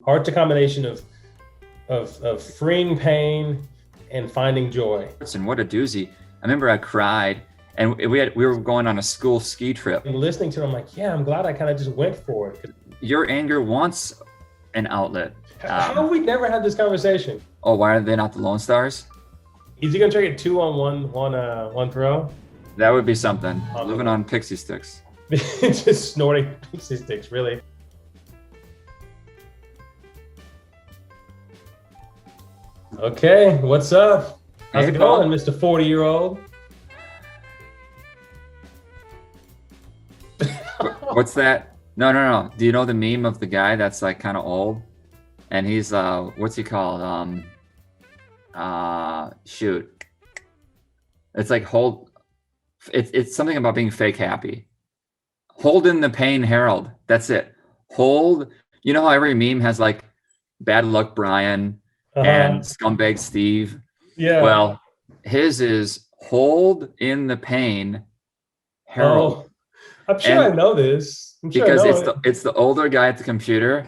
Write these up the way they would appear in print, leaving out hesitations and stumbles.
Art's a combination of freeing pain and finding joy. And what a doozy. I remember I cried, and we were going on a school ski trip. And listening to it, I'm like, yeah, I'm glad I kind of just went for it. Your anger wants an outlet. How have we never had this conversation? Oh, why are they not the Lone Stars? Is he gonna try to get 2 on one throw? That would be something. Living on pixie sticks. Just snorting pixie sticks, really. Okay, what's up? How's it going, Mr. 40-year-old? What's that? No. Do you know the meme of the guy that's like kind of old? And he's, what's he called? Shoot. It's like it's something about being fake happy. Hold in the pain, Harold. That's it. Hold. You know how every meme has like bad luck Brian and scumbag Steve? Yeah. Well, his is hold in the pain, Harold. Oh, I'm sure I know this. I'm sure because it's the older guy at the computer,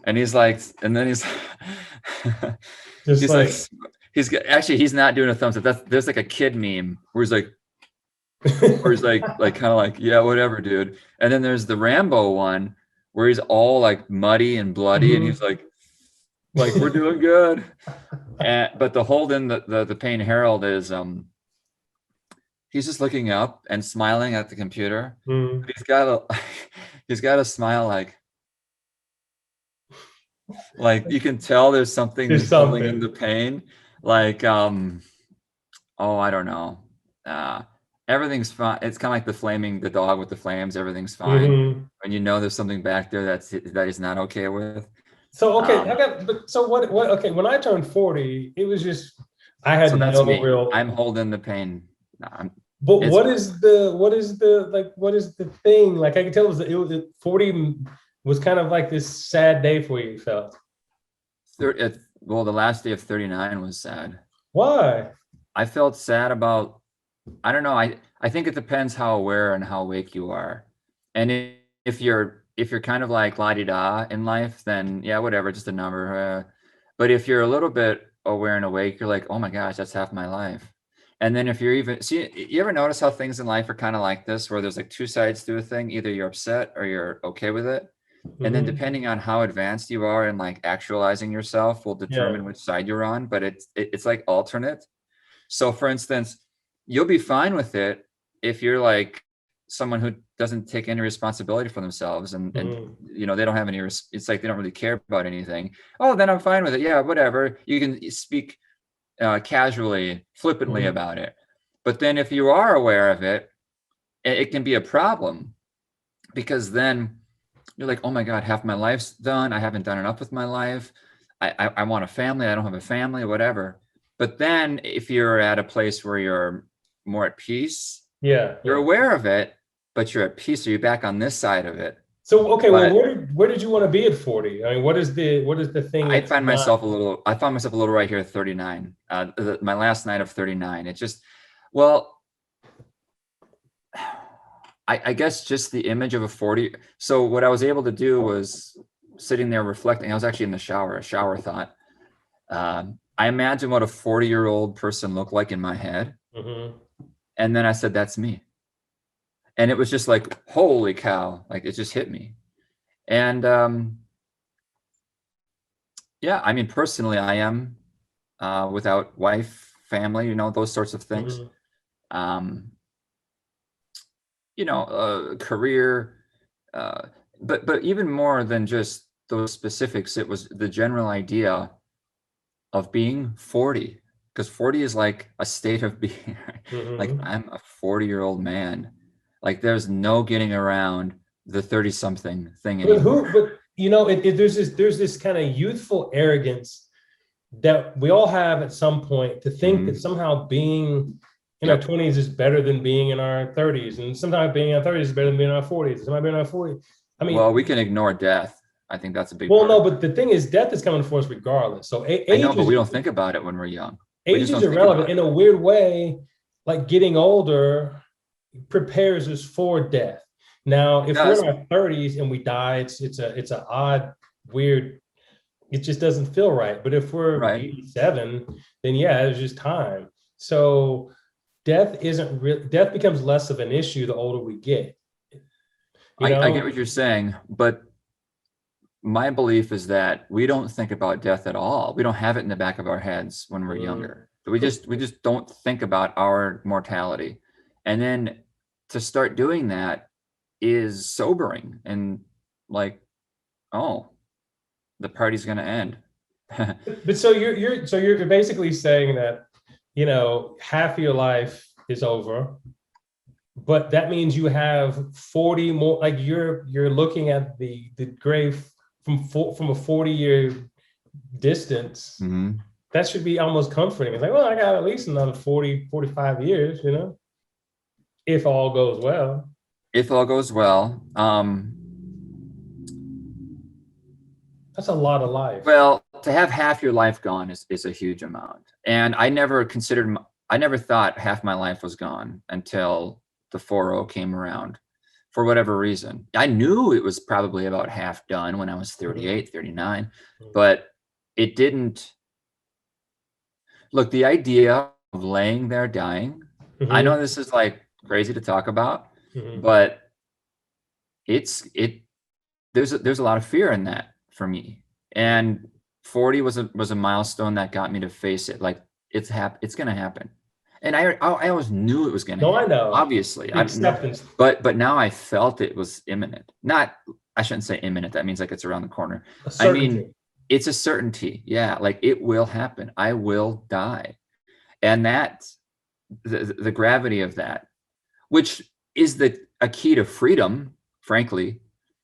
and he's like, and then he's just he's not doing a thumbs up. There's like a kid meme where he's like kind of like, yeah, whatever, dude. And then there's the Rambo one where he's all like muddy and bloody, and he's like we're doing good. But the hold in the pain Harold is he's just looking up and smiling at the computer. He's got a smile like you can tell there's something in the pain. Like I don't know. Everything's fine. It's kind of like the dog with the flames. Everything's fine. When you know there's something back there that he's not okay with. So what? Okay, when I turned 40, it was just I had no real. I'm holding the pain. What is the thing? Like I can tell it was 40 was kind of like this sad day for you. Felt. Well, the last day of 39 was sad. Why? I felt sad about. I don't know. I think it depends how aware and how awake you are, and if you're kind of like la-di-da in life, then yeah, whatever, just a number. But if you're a little bit aware and awake, you're like, oh my gosh, that's half my life. And then if you're you ever notice how things in life are kind of like this, where there's like two sides to a thing, either you're upset or you're okay with it. And then depending on how advanced you are in like actualizing yourself will determine which side you're on, but it's like alternate. So for instance, you'll be fine with it if you're like someone who doesn't take any responsibility for themselves and they don't have any, it's like they don't really care about anything. Oh, then I'm fine with it. Yeah, whatever. You can speak casually, flippantly about it. But then if you are aware of it, it can be a problem, because then you're like, oh my God, half my life's done. I haven't done enough with my life. I want a family. I don't have a family, whatever. But then if you're at a place where you're more at peace, you're aware of it, but you're at peace. So you're back on this side of it. So, okay, well, where did you want to be at 40? I mean, what is the thing? I found myself a little right here at 39. My last night of 39. It just, I guess just the image of a 40. So what I was able to do was sitting there reflecting. I was actually in the shower, a shower thought. I imagine what a 40-year-old person looked like in my head. And then I said, that's me. And it was just like, holy cow, like it just hit me. And I mean, personally, I am without wife, family, those sorts of things. Career, but even more than just those specifics, it was the general idea of being 40, because 40 is like a state of being. Like I'm a 40-year-old man. Like there's no getting around the 30-something thing anymore. There's this kind of youthful arrogance that we all have at some point, to think that somehow being in our 20s is better than being in our 30s, and sometimes being in our 30s is better than being in our 40s. Sometimes being in our 40s. I mean, well, we can ignore death. I think that's a big. Well, no, but the thing is, death is coming for us regardless. So I know, but we don't think about it when we're young. Age is irrelevant in a weird way. Like getting older prepares us for death. Now, if we're in our 30s and we die, it's an odd, weird It just doesn't feel right. But if we're Right. 87, then yeah, it's just time. So death becomes less of an issue the older we get. You I get know? what you're saying, but my belief is that we don't think about death at all. We don't have it in the back of our heads when we're younger. We just don't think about our mortality. And then to start doing that is sobering and like, oh, the party's going to end. But so you're basically saying that, half of your life is over, but that means you have 40 more, like you're looking at the grave from a 40-year distance. Mhm. That should be almost comforting. It's like, well, I got at least another 40, 45 years, if all goes well. If all goes well. That's a lot of life. Well, to have half your life gone is a huge amount. And I never thought half my life was gone until the 4-0 came around for whatever reason. I knew it was probably about half done when I was 38, 39, but it didn't. Look, the idea of laying there dying, I know this is like crazy to talk about, but there's a lot of fear in that for me. And 40 was a milestone that got me to face it. Like it's going to happen. And I always knew it was going to happen. I know. Obviously, acceptance. But now I felt it was imminent. I shouldn't say imminent. That means like it's around the corner. I mean, it's a certainty. Yeah, like it will happen. I will die. And that's the gravity of that, which is a key to freedom, frankly.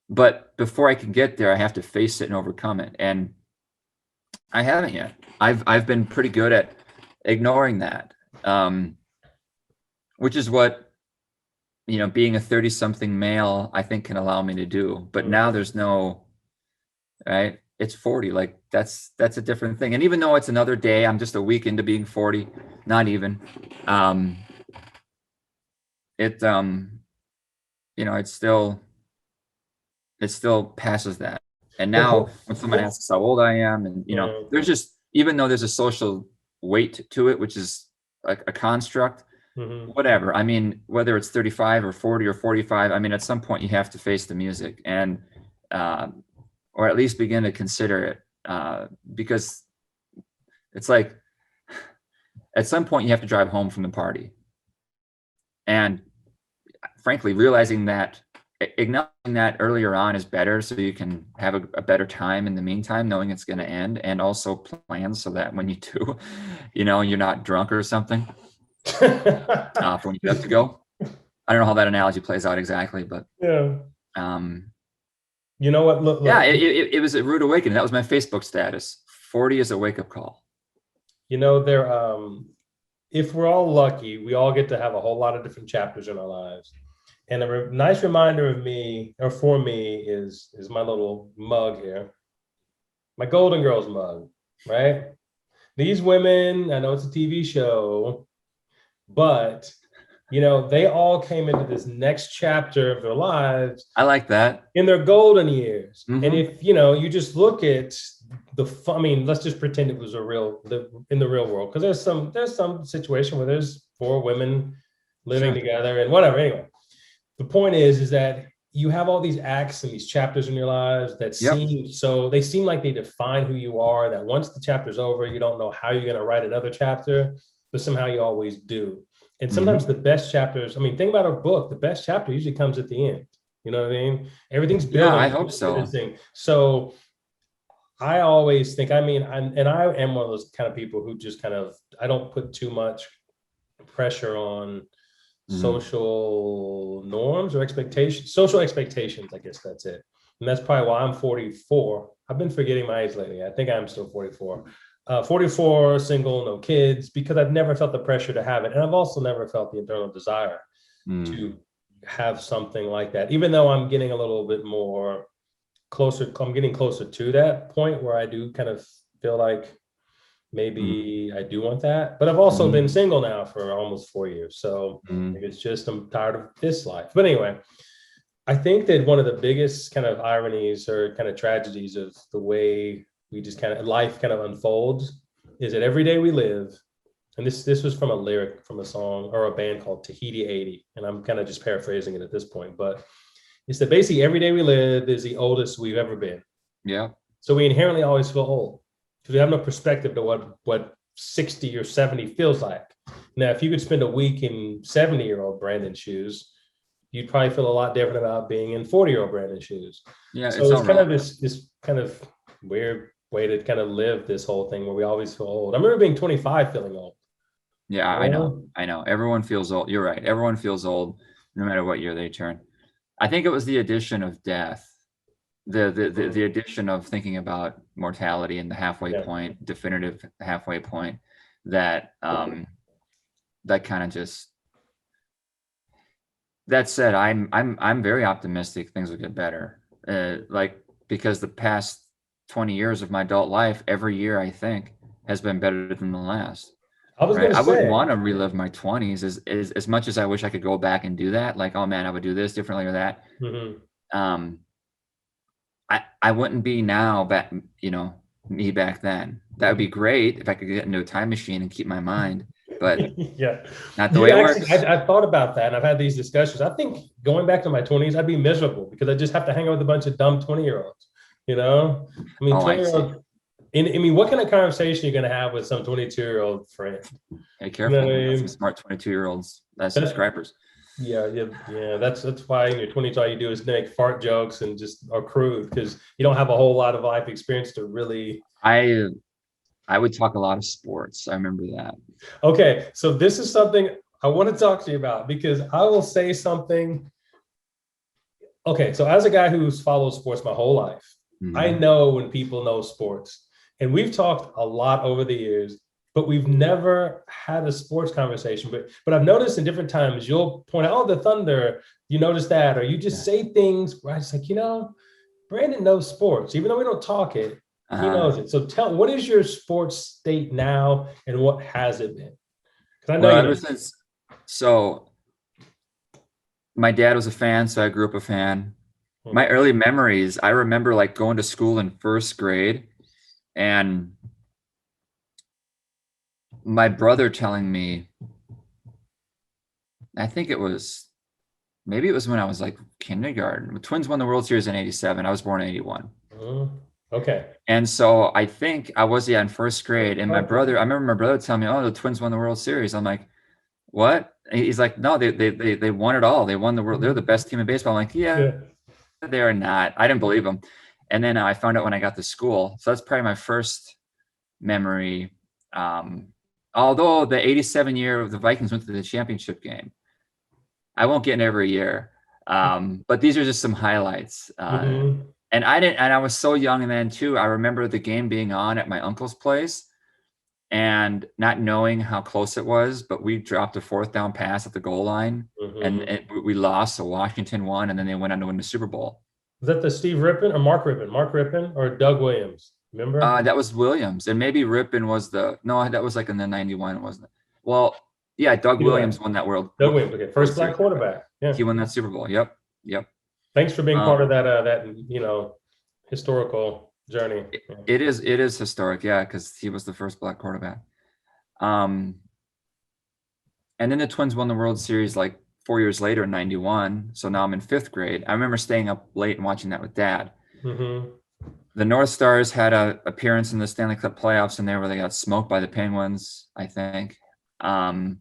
But before I can get there, I have to face it and overcome it. And I haven't yet. I've been pretty good at ignoring that, which is what, being a 30-something male, I think can allow me to do. But now there's no, right? It's 40. Like that's a different thing. And even though it's another day, I'm just a week into being 40, not even. It still passes that. And now when someone asks how old I am, and there's just, even though there's a social weight to it, which is a construct, whatever. I mean, whether it's 35 or 40 or 45, I mean, at some point you have to face the music and, or at least begin to consider it, because it's like, at some point you have to drive home from the party. And frankly, realizing that, acknowledging that earlier on is better, so you can have a better time in the meantime, knowing it's going to end, and also plan so that when you do, you're not drunk or something for when you have to go. I don't know how that analogy plays out exactly, but yeah. You know what? Look. Yeah, it was a rude awakening. That was my Facebook status. 40 is a wake-up call. If we're all lucky, we all get to have a whole lot of different chapters in our lives. And a nice reminder of me, or for me, is my little mug here, my Golden Girls mug, right? These women, I know it's a TV show, but they all came into this next chapter of their lives. I like that. In their golden years. And if you just look at let's just pretend it was in the real world, because there's some situation where there's 4 women living together and whatever. Anyway, the point is that you have all these acts and these chapters in your lives that seem like they define who you are, that once the chapter's over, you don't know how you're going to write another chapter, but somehow you always do. And sometimes the best chapters, think about a book, the best chapter usually comes at the end. You know what I mean? Everything's building. Yeah, I hope so. So I always think, I am one of those kind of people who just I don't put too much pressure on social norms or social expectations, I guess that's it. And that's probably why I'm 44. I've been forgetting my age lately. I think I'm still 44. 44, single, no kids, because I've never felt the pressure to have it. And I've also never felt the internal desire to have something like that, even though I'm getting a little bit more I'm getting closer to that point where I do kind of feel like maybe I do want that. But I've also been single now for almost 4 years. So it's just, I'm tired of this life. But anyway, I think that one of the biggest kind of ironies or kind of tragedies of the way we just kind of, life kind of unfolds, is that every day we live, and this was from a lyric from a song or a band called Tahiti 80, and I'm kind of just paraphrasing it at this point, but it's that basically every day we live is the oldest we've ever been. Yeah. So we inherently always feel old because we have no perspective to what 60 or 70 feels like. Now, if you could spend a week in 70-year-old Brandon's shoes, you'd probably feel a lot different about being in 40-year-old Brandon's shoes. Yeah. So it's kind of this kind of weird way to kind of live this whole thing where we always feel old. I remember being 25 feeling old. Yeah, I know. Everyone feels old. You're right. Everyone feels old no matter what year they turn. I think it was the addition of death, the addition of thinking about mortality and the halfway point, definitive halfway point, that that kind of just. That said, I'm very optimistic things will get better. Because the past 20 years of my adult life, every year I think has been better than the last. I wouldn't want to relive my 20s as much as I wish I could go back and do that. Like, oh man, I would do this differently or that. Mm-hmm. I wouldn't be now back, me back then. That would be great if I could get into a time machine and keep my mind, but not the way it works. I've thought about that and I've had these discussions. I think going back to my 20s, I'd be miserable because I just have to hang out with a bunch of dumb 20-year-olds, I mean, 20-year-olds. I mean, what kind of conversation are you going to have with some 22-year-old friend? Hey, careful. Some smart 22-year-olds. That's subscribers. Yeah. That's why in your 20s, all you do is make fart jokes and just are crude because you don't have a whole lot of life experience to really. I would talk a lot of sports. I remember that. Okay, so this is something I want to talk to you about because I will say something. Okay, so as a guy who's followed sports my whole life, I know when people know sports. And we've talked a lot over the years, but we've never had a sports conversation. But I've noticed in different times, you'll point out, oh, the Thunder, you notice that, or you just say things where I just like, Brandon knows sports. Even though we don't talk it, he knows it. So what is your sports state now and what has it been? Because I know so my dad was a fan, so I grew up a fan. My early memories, I remember like going to school in first grade and my brother telling me, I think maybe it was when I was like kindergarten. The Twins won the World Series in 87. I was born in 81. Okay. And so I think I was in first grade and I remember my brother telling me, oh, the Twins won the World Series. I'm like, what? And he's like, no, they won it all. They won the world. They're the best team in baseball. I'm like, yeah. They are not. I didn't believe them. And then I found out when I got to school. So that's probably my first memory. Although the 87 year of the Vikings went to the championship game. I won't get in every year. But these are just some highlights. And I was so young then too. I remember the game being on at my uncle's place and not knowing how close it was, but we dropped a 4th down pass at the goal line and we lost. So Washington won and then they went on to win the Super Bowl. Was that the Steve Rippon or Mark Rippon? Mark Rippon or Doug Williams? Remember? That was Williams. And maybe Rippon was that was like in the 91, wasn't it? Well, yeah, Doug Williams won that world. Doug Williams, okay. First black quarterback. Yeah. He won that Super Bowl. Yep. Thanks for being part of that historical journey. It is historic, yeah, because he was the first black quarterback. And then the Twins won the World Series like 4 years later in 91. So now I'm in 5th grade. I remember staying up late and watching that with Dad. The North Stars had an appearance in the Stanley Cup playoffs in there where they got smoked by the Penguins, I think. And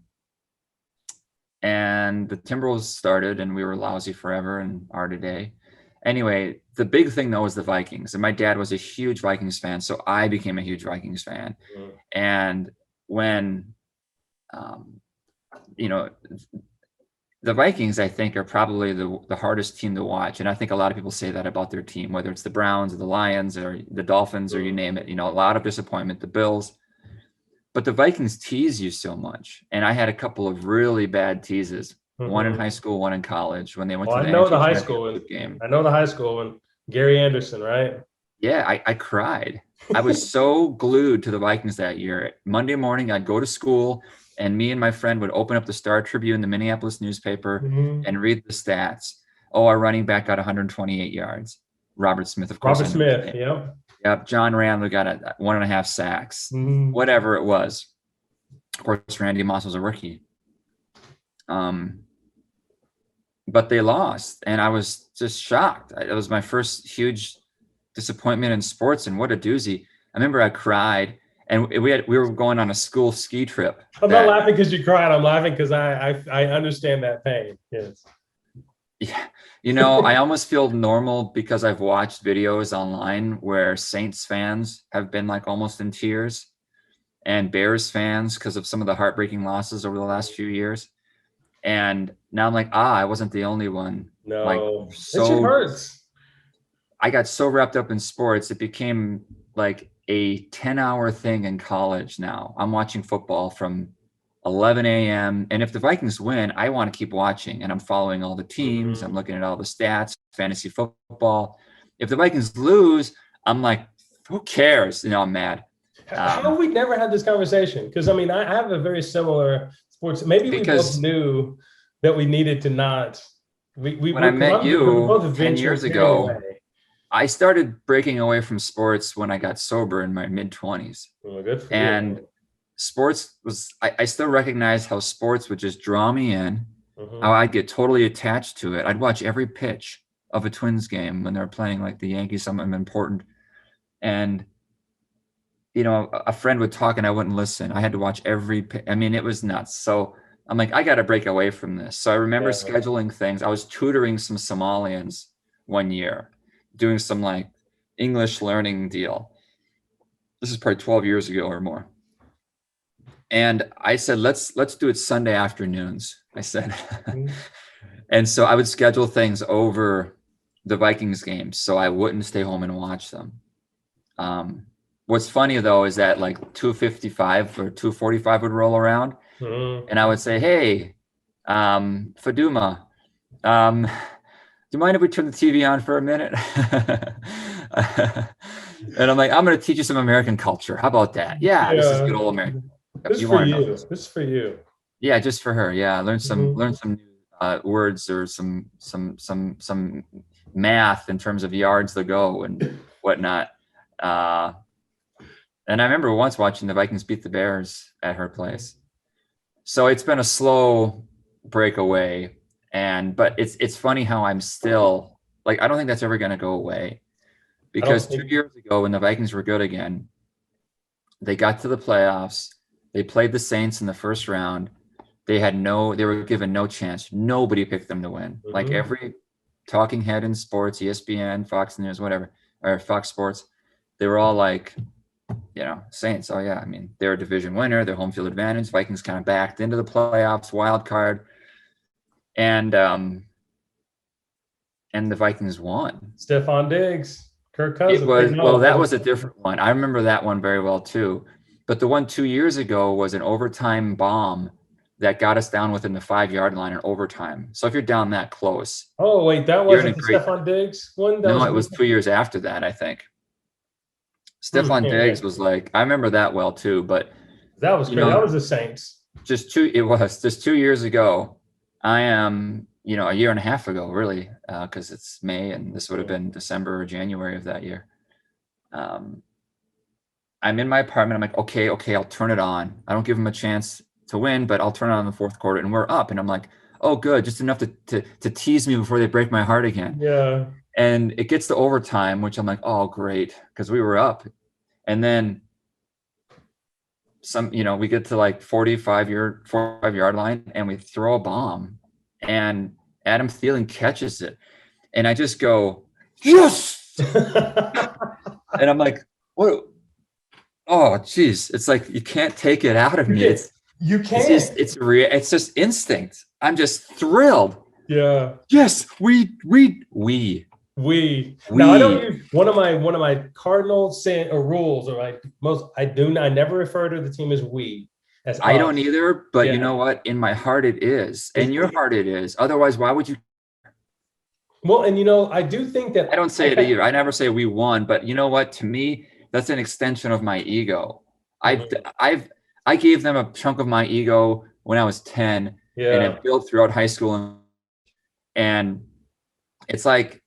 the Timberwolves started and we were lousy forever and are today. Anyway, the big thing though was the Vikings. And my dad was a huge Vikings fan, so I became a huge Vikings fan. And when, the Vikings, I think, are probably the hardest team to watch. And I think a lot of people say that about their team, whether it's the Browns or the Lions or the Dolphins or you name it, a lot of disappointment, the Bills. But the Vikings tease you so much. And I had a couple of really bad teases, one in high school, one in college when they went to the high school game. I know the high school one. Gary Anderson, right? Yeah, I cried. I was so glued to the Vikings that year. Monday morning, I'd go to school and me and my friend would open up the Star Tribune, the Minneapolis newspaper, and read the stats. Oh, our running back got 128 yards. Robert Smith, of course. Robert Smith, yeah. Yep, John Randle got 1.5 sacks, whatever it was. Of course, Randy Moss was a rookie. But they lost, and I was just shocked. It was my first huge disappointment in sports, and what a doozy. I remember I cried, and we were going on a school ski trip. I'm not laughing because you cried. I'm laughing because I understand that pain. Yes. Yeah. You know, I almost feel normal because I've watched videos online where Saints fans have been like almost in tears, and Bears fans because of some of the heartbreaking losses over the last few years. And now I'm like, I wasn't the only one. No, like, it just hurts. I got so wrapped up in sports, it became like a 10-hour thing in college now. I'm watching football from 11 a.m. And if the Vikings win, I want to keep watching, and I'm following all the teams. I'm looking at all the stats, fantasy football. If the Vikings lose, I'm like, who cares? You know, I'm mad. How have we never had this conversation? Because I mean, I have a very similar sports. Maybe we both knew that we needed to not. When I met you 10 years ago, I started breaking away from sports when I got sober in my mid-20s. Well, good for and you. Sports was, I still recognize how sports would just draw me in, how I'd get totally attached to it. I'd watch every pitch of a Twins game when they're playing like the Yankees, something important. And, you know, a friend would talk and I wouldn't listen. I had to watch every pitch. I mean, it was nuts. So I'm like, I got to break away from this. So I remember scheduling things. I was tutoring some Somalians one year, doing some like English learning deal. This is probably 12 years ago or more. And I said, let's do it Sunday afternoons, I said. And so I would schedule things over the Vikings games so I wouldn't stay home and watch them. What's funny though is that like 2:55 or 2:45 would roll around and I would say, hey, Faduma, do you mind if we turn the TV on for a minute? And I'm like, I'm going to teach you some American culture. How about that? Yeah, this is good old American. This for you. This is for you. Yeah, just for her. Yeah, learn some words or some math in terms of yards to go and whatnot. And I remember once watching the Vikings beat the Bears at her place. So it's been a slow breakaway, but it's funny how I'm still like, I don't think that's ever going to go away, because 2 years ago when the Vikings were good again, they got to the playoffs. They played the Saints in the first round. They were given no chance. Nobody picked them to win. Like every talking head in sports, ESPN, Fox News, whatever, or Fox Sports, they were all like, you know, Saints. Oh yeah, I mean, they're a division winner. Their home field advantage. Vikings kind of backed into the playoffs, wild card, and the Vikings won. Stephon Diggs, Kirk Cousins. That was a different one. I remember that one very well too. But the one 2 years ago was an overtime bomb that got us down within the 5-yard line in overtime. So if you're down that close. Oh, wait, that wasn't the Stephon Diggs one? No, it was 2 years after that, I think. Stephon Diggs was like, I remember that well too, but that was great. That was the Saints. Just 2 years ago. I am, a year and a half ago, really, because it's May and this would have been December or January of that year. I'm in my apartment. I'm like, okay, I'll turn it on. I don't give them a chance to win, but I'll turn it on in the fourth quarter, and we're up. And I'm like, oh, good, just enough to tease me before they break my heart again. Yeah. And it gets to overtime, which I'm like, oh, great, because we were up. And then we get to like 45-yard line, and we throw a bomb, and Adam Thielen catches it, and I just go, yes. And I'm like, what? Oh, geez. It's like, you can't take it out of me. You can't. It's just instinct. I'm just thrilled. Yeah. Yes, we. Now I don't use one of my cardinal rules, or I never refer to the team as we. I don't either, but you know what? In my heart it is. In your heart it is. Otherwise, why would you? Well, and I do think that I don't say it either. I never say we won, but you know what? To me, that's an extension of my ego. I gave them a chunk of my ego when I was 10, and it built throughout high school. And it's like,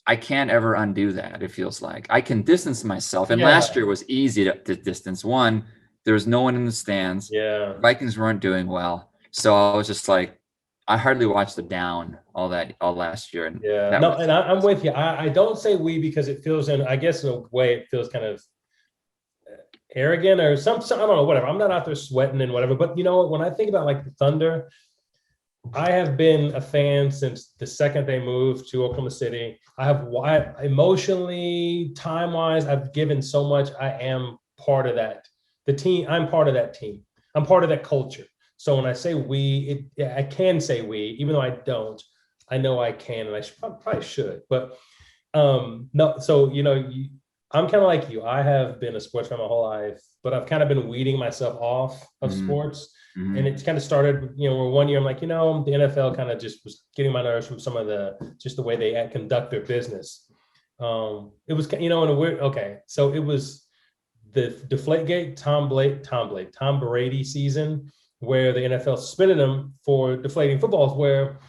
I can't ever undo that. It feels like I can distance myself. And Yeah. last year was easy to distance. One, there was no one in the stands. Yeah. Vikings weren't doing well. So I was just like, I hardly watched the down all last year. And Yeah. that No, was and I'm with you. I don't say we because it feels I guess in a way it feels kind of arrogant or some I don't know, whatever. I'm not out there sweating and whatever. But you know what? When I think about like the Thunder, I have been a fan since the second they moved to Oklahoma City. Emotionally, time wise, I've given so much. I am part of that. The team, I'm part of that team. I'm part of that culture. So when I say we, I can say we, even though I don't. I know I can, and I probably should. But no, so I'm kind of like you. I have been a sports fan my whole life, but I've kind of been weeding myself off of sports. And it's kind of started, where one year I'm like, the NFL kind of just was getting my nerves from some of just the way they conduct their business. It was, in a weird, okay. So it was the Deflategate Tom Brady season where the NFL suspended him for deflating footballs, where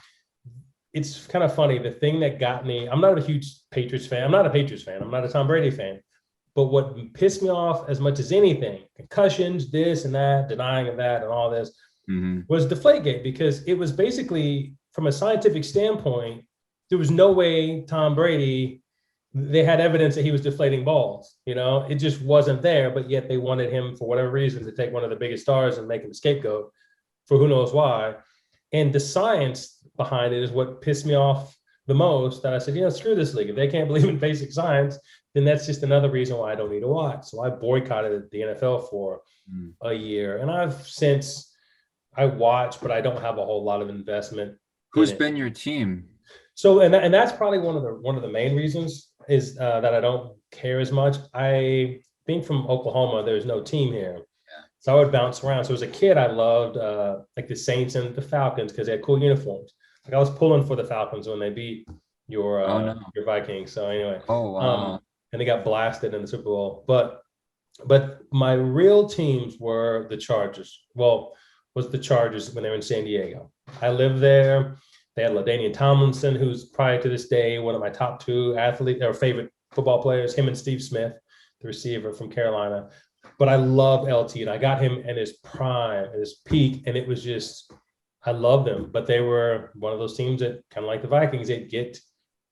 it's kind of funny. The thing that got me, I'm not a huge Patriots fan. I'm not a Patriots fan. I'm not a Tom Brady fan. But what pissed me off as much as anything, concussions, this and that, denying of that and all this, was Deflategate, because it was basically, from a scientific standpoint, there was no way Tom Brady, they had evidence that he was deflating balls. It just wasn't there, but yet they wanted him, for whatever reason, to take one of the biggest stars and make him a scapegoat for who knows why. And the science behind it is what pissed me off the most, that I said, screw this league. If they can't believe in basic science, then that's just another reason why I don't need to watch. So I boycotted the NFL for a year. And I watch, but I don't have a whole lot of investment. Who's been your team? So, and that's probably one of the main reasons is that I don't care as much. Being from Oklahoma, there's no team here. Yeah. So I would bounce around. So as a kid, I loved like the Saints and the Falcons because they had cool uniforms. Like I was pulling for the Falcons when they beat your Vikings. So anyway, and they got blasted in the Super Bowl. But my real teams were the Chargers. Well, was the Chargers when they were in San Diego. I lived there. They had LaDainian Tomlinson, who's prior to this day one of my top two athletes or favorite football players. Him and Steve Smith, the receiver from Carolina. But I love LT, and I got him in his prime, at his peak, and it was just, I loved them. But they were one of those teams that, kind of like the Vikings, they'd get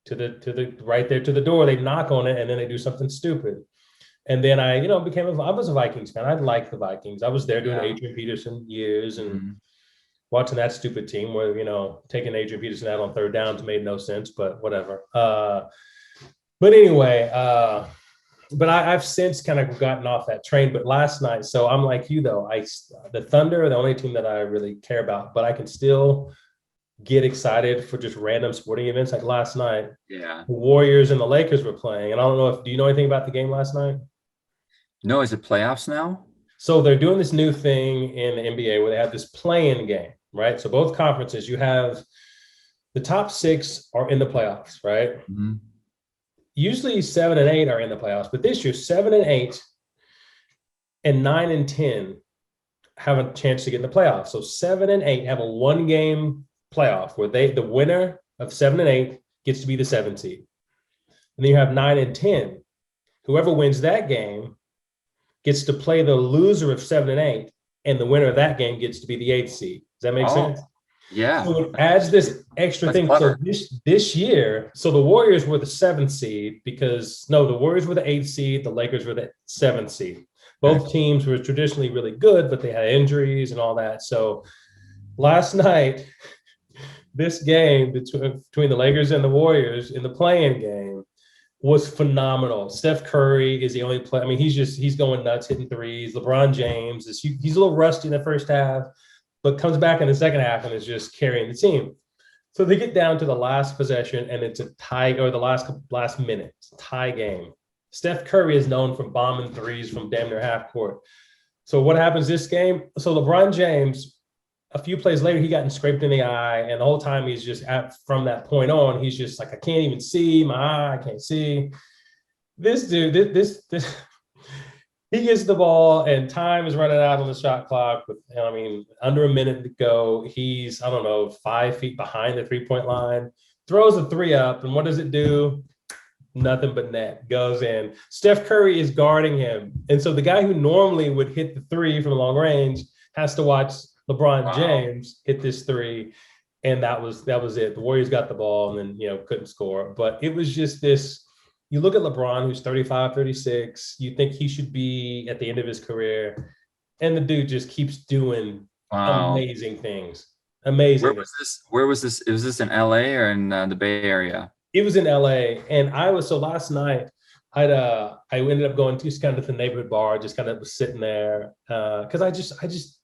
to the right there to the door, they'd knock on it, and then they do something stupid. And then I was a Vikings fan. I liked the Vikings. I was there doing Adrian Peterson years and watching that stupid team where, taking Adrian Peterson out on third downs made no sense, but whatever. But anyway, but I've since kind of gotten off that train. But last night, so I'm like you though, the Thunder are the only team that I really care about, but I can still get excited for just random sporting events. Like last night, the Warriors and the Lakers were playing. And I don't know do you know anything about the game last night? No, is it playoffs now? So they're doing this new thing in the NBA where they have this play-in game, right? So both conferences, you have the top 6 are in the playoffs, right? Usually 7 and 8 are in the playoffs, but this year 7 and 8 and 9 and 10 have a chance to get in the playoffs. So 7 and 8 have a 1-game playoff where the winner of 7 and 8 gets to be the 7th seed. And then you have 9 and 10. Whoever wins that game gets to play the loser of 7 and 8, and the winner of that game gets to be the 8th seed. Does that make sense? Yeah. So it adds this extra thing. Clever. So this year, so the Warriors were the 7th seed the Warriors were the 8th seed, the Lakers were the 7th seed. Both teams were traditionally really good, but they had injuries and all that. So last night, this game between the Lakers and the Warriors in the play-in game was phenomenal. Steph Curry is the only player. I mean, he's going nuts, hitting threes. LeBron James he's a little rusty in the first half, but comes back in the second half and is just carrying the team. So they get down to the last possession and it's a tie, or the last minute, it's a tie game. Steph Curry is known for bombing threes from damn near half court. So what happens this game? So LeBron James, a few plays later, he got scraped in the eye, and the whole time he's just from that point on, he's just like, I can't even see my eye, I can't see. This dude, this he gets the ball, and time is running out on the shot clock with, under a minute to go. He's, 5 feet behind the 3-point line, throws a 3 up, and what does it do? nothing but net, goes in. Steph Curry is guarding him. And so the guy who normally would hit the three from long range has to watch LeBron James hit this three. And that was it. The Warriors got the ball and then, couldn't score. But it was just this, you look at LeBron, who's 35, 36, you think he should be at the end of his career. And the dude just keeps doing amazing things. Amazing. Where was this? Was this in LA or in the Bay Area? It was in LA. And so last night, I ended up going to just kind of the neighborhood bar, just kind of was sitting there. Cause I just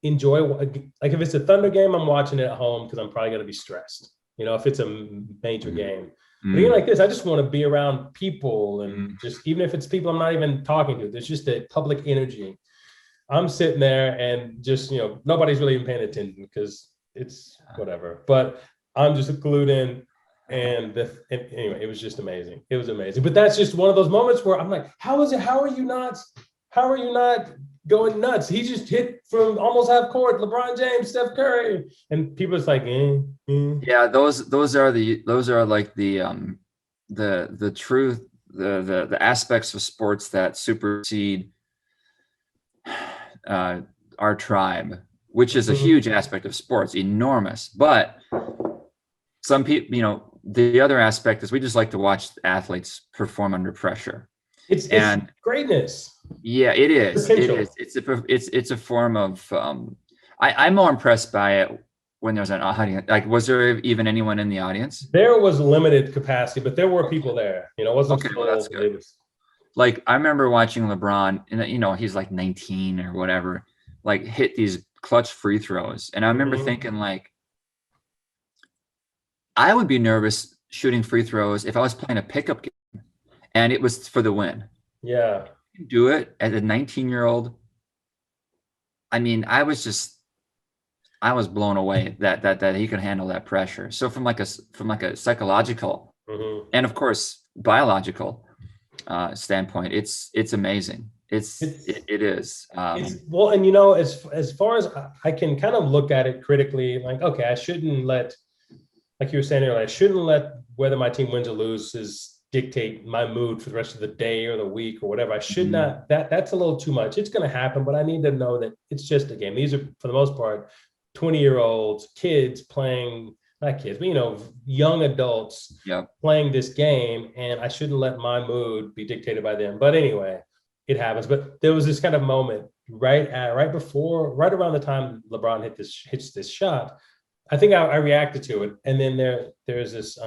enjoy, like if it's a Thunder game, I'm watching it at home because I'm probably going to be stressed, if it's a major game. But even like this, I just want to be around people and just, even if it's people I'm not even talking to, there's just a public energy. I'm sitting there and just, nobody's really even paying attention because it's whatever, but I'm just glued in. And anyway, it was just amazing. It was amazing. But that's just one of those moments where I'm like, how are you not going nuts? He just hit from almost half court, LeBron James, Steph Curry. And people are like, Yeah, those are like the truth, the aspects of sports that supersede our tribe, which is a huge aspect of sports, enormous. But some people, the other aspect is we just like to watch athletes perform under pressure. It's greatness. Yeah, it is. Potential. It is. It's a form of. I'm more impressed by it when there's an audience. Like, was there even anyone in the audience? There was limited capacity, but there were people there. It wasn't okay. Well, that's good. Like, I remember watching LeBron, and he's like 19 or whatever, like hit these clutch free throws, and I remember thinking like, I would be nervous shooting free throws if I was playing a pickup game and it was for the win. Yeah. Do it as a 19-year-old. I mean, I was blown away that he could handle that pressure. So from like a psychological and of course biological standpoint, it's amazing. It is. Well, and as far as I can kind of look at it critically, like, okay, I shouldn't let, like you were saying earlier, I shouldn't let whether my team wins or loses dictate my mood for the rest of the day or the week or whatever. I should not, that's a little too much. It's going to happen, but I need to know that it's just a game. These are, for the most part, 20-year-olds, kids playing, not kids, but, young adults playing this game. And I shouldn't let my mood be dictated by them. But anyway, it happens. But there was this kind of moment right around the time LeBron hits this shot. I think I reacted to it. And then there's this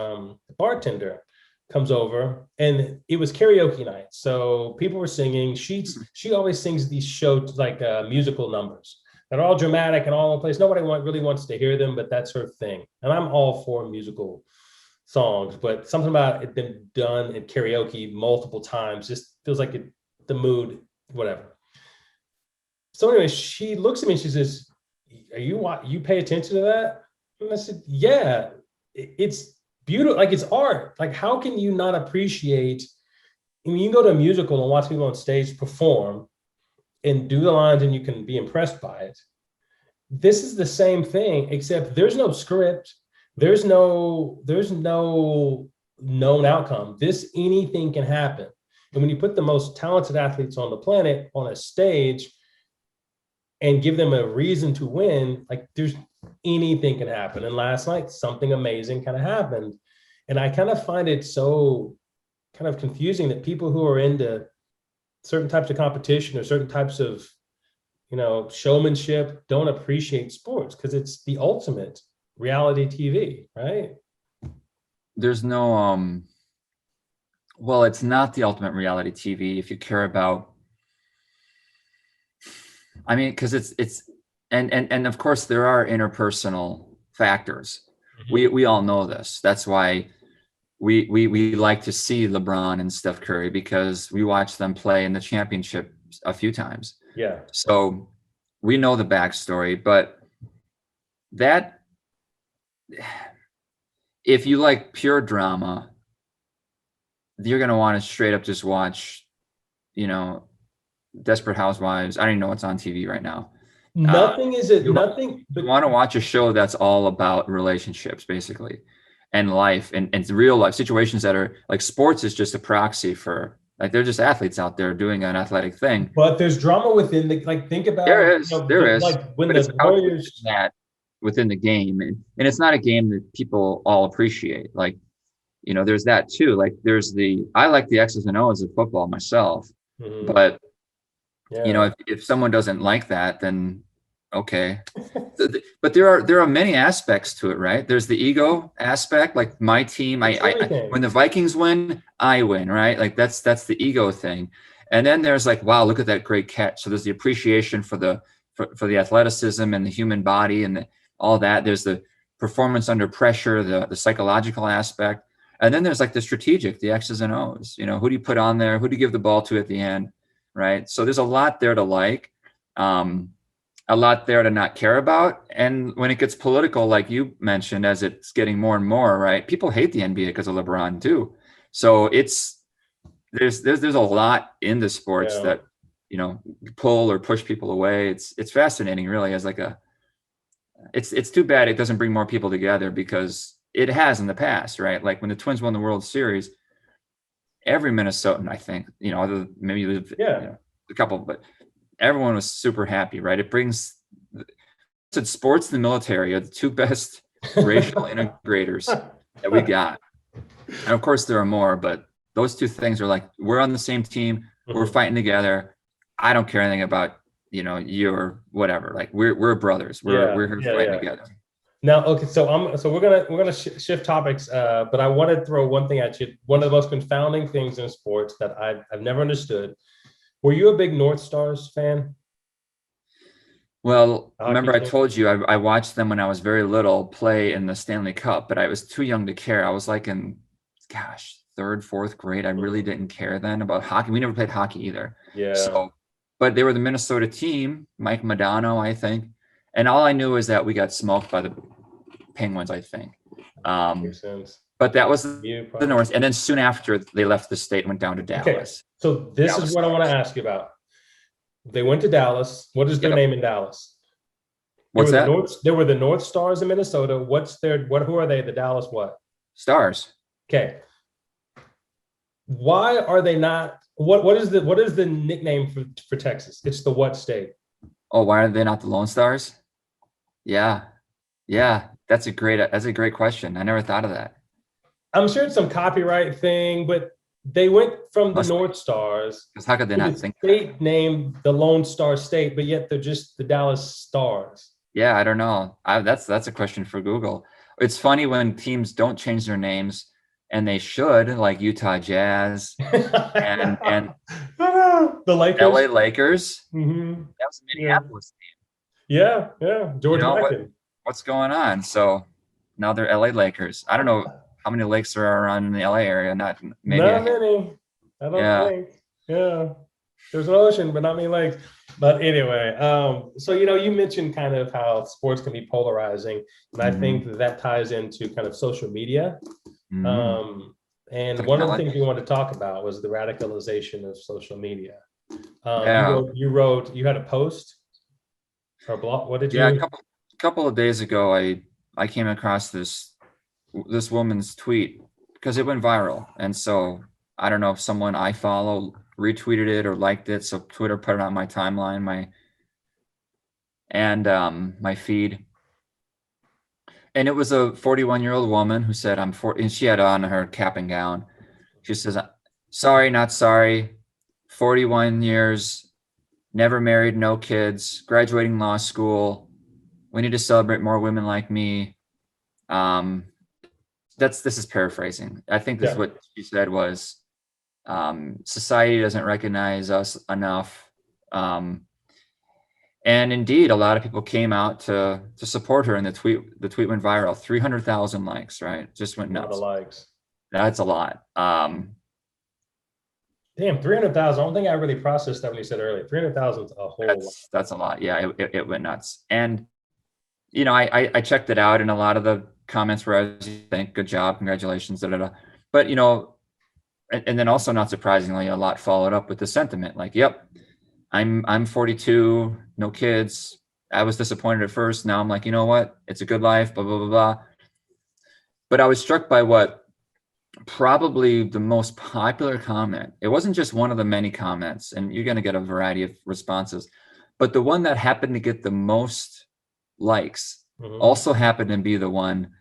bartender comes over, and it was karaoke night. So people were singing. She always sings these shows like musical numbers that are all dramatic and all over the place. Nobody really wants to hear them, but that's her thing. And I'm all for musical songs, but something about it been done in karaoke multiple times just feels like the mood, whatever. So anyway, she looks at me and she says, you pay attention to that? And I said, yeah, it's beautiful. Like, it's art. Like, how can you not appreciate, you can go to a musical and watch people on stage perform and do the lines and you can be impressed by it. This is the same thing, except there's no script. There's no known outcome. Anything can happen. And when you put the most talented athletes on the planet on a stage and give them a reason to win, like, there's anything can happen. And last night, something amazing kind of happened. And I kind of find it so kind of confusing that people who are into certain types of competition or certain types of, showmanship don't appreciate sports, because it's the ultimate reality TV, right? There's no, well, it's not the ultimate reality TV if you care about, I mean, because it's and of course there are interpersonal factors. We all know this. That's why we like to see LeBron and Steph Curry, because we watch them play in the championship a few times. Yeah. So we know the backstory, but that, if you like pure drama, you're going to want to straight up just watch, Desperate Housewives. I don't even know what's on TV right now. Nothing. You want to watch a show that's all about relationships, basically. and life and real life situations that are like sports is just a proxy for like they're just athletes out there doing an athletic thing. But there's drama within the, like, think about, There is, like when but it's the out within Warriors. that within the game, and it's not a game that people all appreciate. Like, you know, there's that too. Like there's I like the X's and O's of football myself, Mhm. but you know, Yeah. if someone doesn't like that, then okay. But there are many aspects to it, right? There's the ego aspect, like my team. It's When everything. the Vikings win, I win, right? Like that's the ego thing. And then there's like, wow, look at that great catch. So there's the appreciation for the athleticism and the human body and all that. There's the performance under pressure, the psychological aspect, and then there's like the strategic, the X's and O's. You know, who do you put on there? Who do you give the ball to at the end, right? So there's a lot there to like. A lot there to not care about. And when it gets political, like you mentioned, as it's getting more and more, right? People hate the NBA because of LeBron too. So there's a lot in the sports Yeah. that, you know, pull or push people away. It's fascinating, really, as like it's too bad it doesn't bring more people together, because it has in the past, right? Like when the Twins won the World Series, every Minnesotan, I think, you know, other maybe you know, a couple, but everyone was super happy, right? It brings sports and the military are the two best racial integrators that we got. And of course there are more, but those two things are like, we're on the same team, we're fighting together. I don't care anything about, you know, you or whatever. Like we're brothers. We're here fighting together. Now, okay, so we're gonna shift topics, but I want to throw one thing at you. One of the most confounding things in sports that I've never understood. Were you a big North Stars fan? Well, The hockey remember I team? told you I watched them when I was very little play in the Stanley Cup, but I was too young to care. I was like in, gosh, third, fourth grade. I really didn't care then about hockey. We never played hockey either. Yeah. So, but they were the Minnesota team, Mike Modano, I think. And all I knew is that we got smoked by the Penguins, I think. Makes sense. But that was You the probably. North. And then soon after they left the state and went down to Okay. Dallas. So this is Dallas what I want to Stars. ask you about. They went to Dallas. What is their Yep. name in Dallas? What's that? They were the North Stars in Minnesota. Who are they? The Dallas what? Stars. Okay. Why are they not? What is the nickname for Texas? It's the what state? Oh, why are they not the Lone Stars? Yeah. Yeah. That's a great question. I never thought of that. I'm sure it's some copyright thing, but they went from the Must be. North Stars Because how could they to not the think that? state named the Lone Star State, but yet they're just the Dallas Stars. Yeah, I don't know. That's a question for Google. It's funny when teams don't change their names, and they should, like Utah Jazz and The Lakers. LA Lakers. Mm-hmm. That was a Yeah. Minneapolis team. Yeah. You George know Mikan. what's going on? So now they're LA Lakers. I don't know how many lakes there are around in the LA area. Not maybe Not many. I don't think. Yeah. There's an ocean, but not many lakes. But anyway, so you mentioned kind of how sports can be polarizing, and I think that ties into kind of social media. And one of the things we wanted to talk about was the radicalization of social media. You had a post or a blog. What did you? Yeah, a couple of days ago, I came across this woman's tweet because it went viral, and so I don't know if someone I follow retweeted it or liked it, so Twitter put it on my timeline, my feed, and it was a 41-year-old woman who said, "I'm 40," and she had on her cap and gown. She says, "Sorry, not sorry. 41 years, never married, no kids, graduating law school. We need to celebrate more women like me." This is paraphrasing. I think this is what she said was, society doesn't recognize us enough. And indeed, a lot of people came out to support her, and the tweet went viral. 300,000 likes, right? Just went nuts. A lot of likes. That's a lot. Damn, 300,000. I don't think I really processed that when you said earlier. 300,000 is a whole lot. That's a lot. Yeah, it went nuts. And I checked it out, and a lot of the comments were, as you think, good job, congratulations, da da da. But and then also, not surprisingly, a lot followed up with the sentiment like, "Yep, I'm 42, no kids. I was disappointed at first. Now I'm like, you know what? It's a good life, blah, blah, blah, blah." But I was struck by what probably the most popular comment. It wasn't just one of the many comments, and you're going to get a variety of responses, but the one that happened to get the most likes also happened to be the one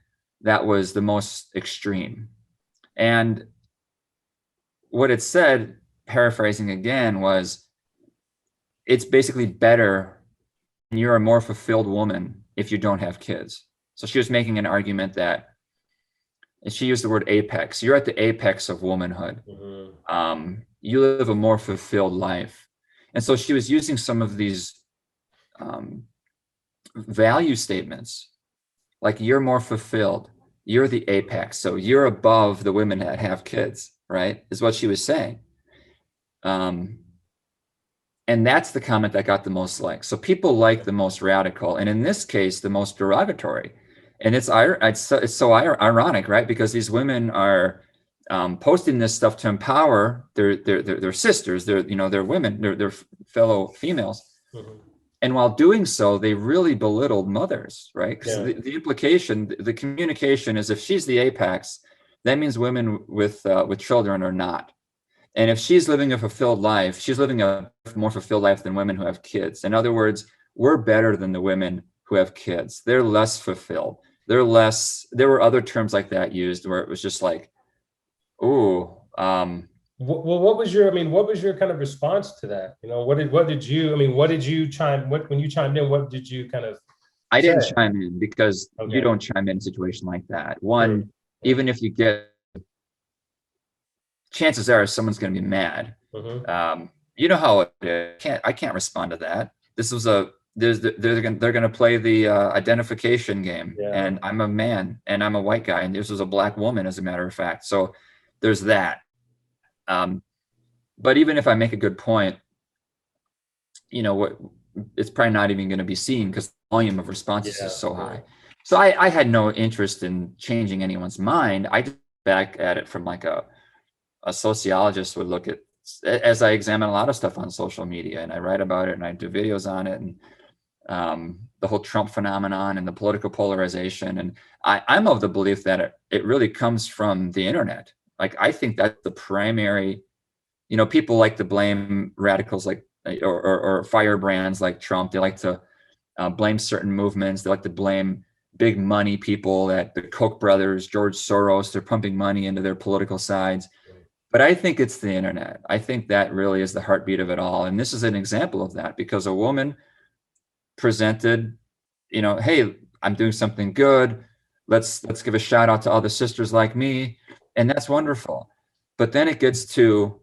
that was the most extreme. And what it said, paraphrasing again, was it's basically better, and you're a more fulfilled woman if you don't have kids. So she was making an argument that, and she used the word apex. You're at the apex of womanhood. You live a more fulfilled life. And so she was using some of these value statements, like you're more fulfilled, you're the apex, so you're above the women that have kids, right? Is what she was saying. And that's the comment that got the most likes. So people like the most radical, and in this case, the most derogatory. And it's so ironic, right? Because these women are posting this stuff to empower their sisters, their women, their fellow females. And while doing so, they really belittled mothers, right? Because the implication, the communication is, if she's the apex, that means women with children are not. And if she's living a fulfilled life, she's living a more fulfilled life than women who have kids. In other words, we're better than the women who have kids. They're less fulfilled. There were other terms like that used where it was just like, ooh. Well, what was your kind of response to that? When you chimed in, what did you kind of I didn't chime in because you don't chime in a situation like that. One, even if you get, chances are someone's going to be mad. You know how it is. I can't respond to that. This was they're going to play the identification game, and I'm a man and I'm a white guy, and this was a black woman, as a matter of fact. So there's that. But even if I make a good point, it's probably not even going to be seen because the volume of responses is so high. So I had no interest in changing anyone's mind. I just back at it from like a sociologist would look at, as I examine a lot of stuff on social media, and I write about it and I do videos on it, and the whole Trump phenomenon and the political polarization. And I'm of the belief that it really comes from the internet. Like, I think that's the primary, people like to blame radicals like, or firebrands like Trump. They like to blame certain movements. They like to blame big money people, that the Koch brothers, George Soros, they're pumping money into their political sides. But I think it's the internet. I think that really is the heartbeat of it all. And this is an example of that, because a woman presented, hey, I'm doing something good. Let's give a shout out to all the sisters like me. And that's wonderful. But then it gets to,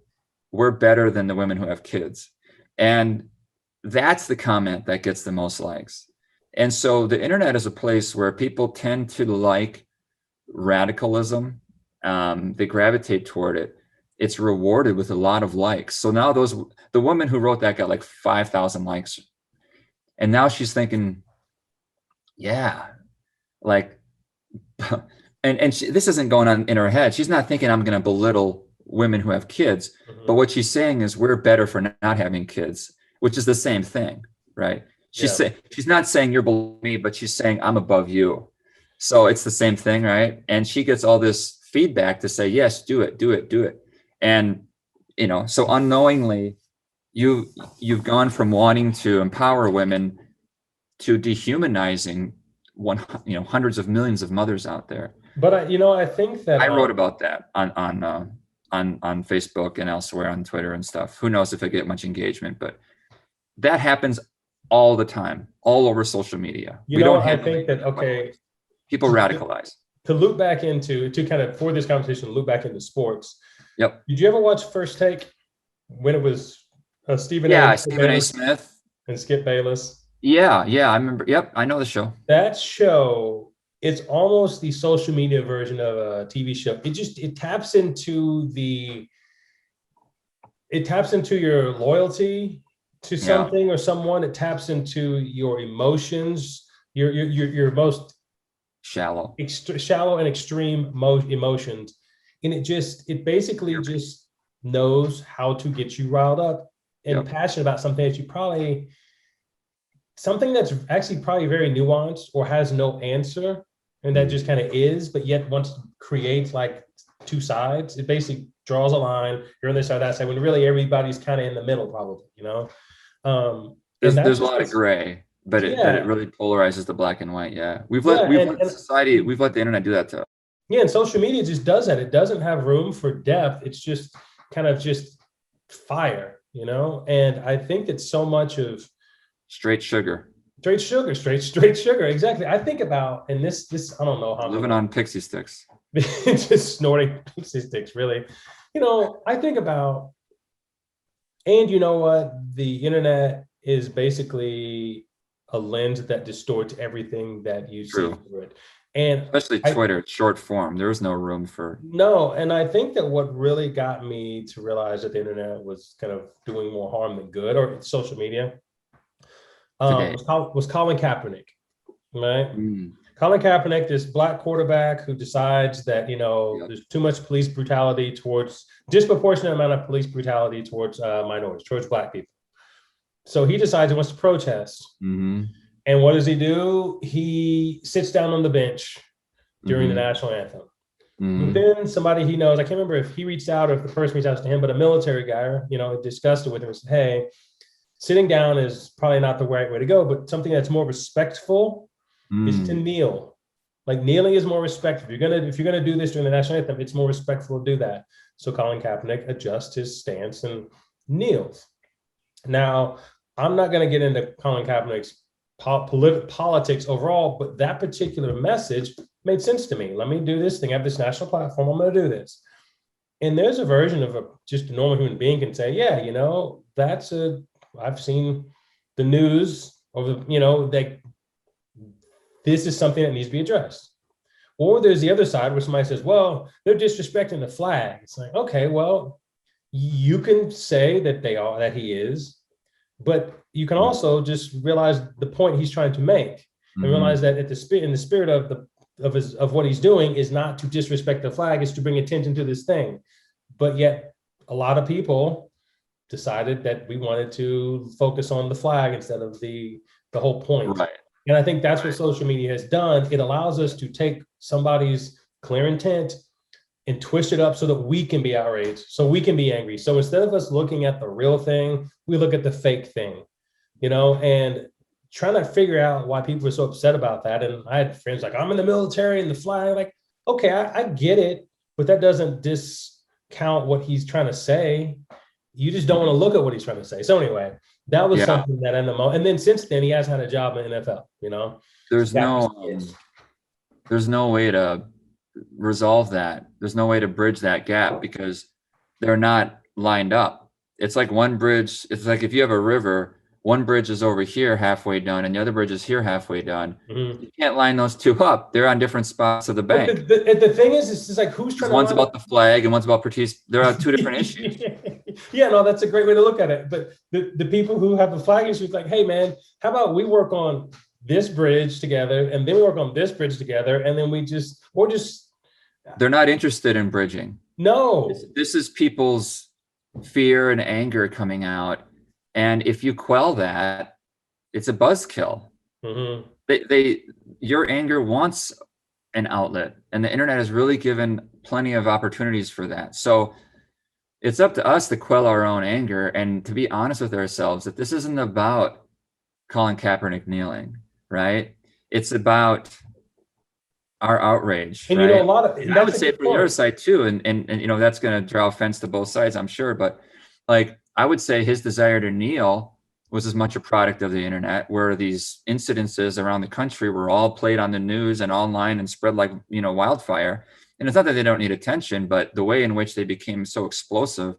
we're better than the women who have kids. And that's the comment that gets the most likes. And so the internet is a place where people tend to like radicalism. They gravitate toward it. It's rewarded with a lot of likes. So now the woman who wrote that got like 5,000 likes. And now she's thinking, like, and this isn't going on in her head. She's not thinking I'm going to belittle women who have kids, but what she's saying is we're better for not having kids, which is the same thing, right? She's not saying you're below me, but she's saying I'm above you. So it's the same thing, right? And she gets all this feedback to say, yes, do it. And, so unknowingly, you've gone from wanting to empower women to dehumanizing hundreds of millions of mothers out there. But I think that I wrote about that on Facebook and elsewhere on Twitter and stuff. Who knows if I get much engagement, but that happens all the time, all over social media. I think that, people radicalize. To loop back into, for this conversation, loop back into sports. Yep. Did you ever watch First Take when it was Stephen A. Smith and Skip Bayless? Yeah, I remember. Yep, I know the show. That show, it's almost the social media version of a TV show. It taps into your loyalty to something or someone. It taps into your emotions, your most shallow and extreme emotions. And it basically just knows how to get you riled up and passionate about something that something that's actually probably very nuanced or has no answer. and that just kind of is, but yet once creates like two sides, it basically draws a line. You're on this side, that side, when really everybody's kind of in the middle, probably, you know. There's a lot of gray, but it yeah, really polarizes the black and white. Yeah, we've yeah, let society, we've let the internet do that to us. yeah, and social media just does that. It doesn't have room for depth. It's just kind of just fire, you know. And I think that so much of Straight sugar. straight sugar. Exactly. I think about, and this I don't know how Living on pixie sticks. just snorting pixie sticks, really. You know, I think about, and you know what? The internet is basically a lens that distorts everything that you see through it. And especially Twitter, short form. There was no room for. No, and I think that what really got me to realize that the internet was kind of doing more harm than good, or social media, was Colin Kaepernick, right? Colin Kaepernick, this black quarterback who decides that, you know, there's too much police brutality towards, disproportionate amount of police brutality towards minorities, towards black people. So he decides he wants to protest. And what does he do? He sits down on the bench during the national anthem. Then somebody he knows, I can't remember if he reached out or if the person reached out to him, but a military guy, you know, discussed it with him and said, hey, sitting down is probably not the right way to go, but something that's more respectful is to kneel. Like kneeling is more respectful. If you're gonna do this during the national anthem, it's more respectful to do that. So Colin Kaepernick adjusts his stance and kneels. Now, I'm not gonna get into Colin Kaepernick's politics overall, but that particular message made sense to me. Let me do this thing. I have this national platform. I'm going to do this. And there's a version of just a normal human being can say, yeah, you know, I've seen the news over, you know, that this is something that needs to be addressed. Or there's the other side where somebody says, well, they're disrespecting the flag. It's like, okay, well, you can say that he is, but you can also just realize the point he's trying to make and realize that in the spirit of what he's doing is not to disrespect the flag, is to bring attention to this thing. But yet a lot of people decided that we wanted to focus on the flag instead of the whole point. Right. And I think that's what social media has done. It allows us to take somebody's clear intent and twist it up so that we can be outraged, so we can be angry. So instead of us looking at the real thing, we look at the fake thing, you know, and trying to figure out why people are so upset about that. And I had friends like, I'm in the military and the flag, like, okay, I get it, but that doesn't discount what he's trying to say. You just don't want to look at what he's trying to say. So anyway, that was something that and then since then he has had a job in the NFL, you know. There's no way to resolve that. There's no way to bridge that gap because they're not lined up. It's like one bridge. It's like if you have a river, one bridge is over here halfway done and the other bridge is here halfway done. You can't line those two up. They're on different spots of the bank. The thing is, it's just like who's trying one's about the flag and one's about parties. They're on two different issues. Yeah, no, that's a great way to look at it. But the people who have the flag issue is like, hey man, how about we work on this bridge together and then we work on this bridge together and then they're not interested in bridging. No. This is people's fear and anger coming out. And if you quell that, it's a buzzkill. Your anger wants an outlet, and the internet has really given plenty of opportunities for that. So it's up to us to quell our own anger and to be honest with ourselves that this isn't about Colin Kaepernick kneeling, right? It's about our outrage. And right? You know, a lot of I would say for the other side too, and you know that's going to draw offense to both sides, I'm sure. But like I would say, his desire to kneel was as much a product of the internet, where these incidences around the country were all played on the news and online and spread like wildfire. And it's not that they don't need attention, but the way in which they became so explosive,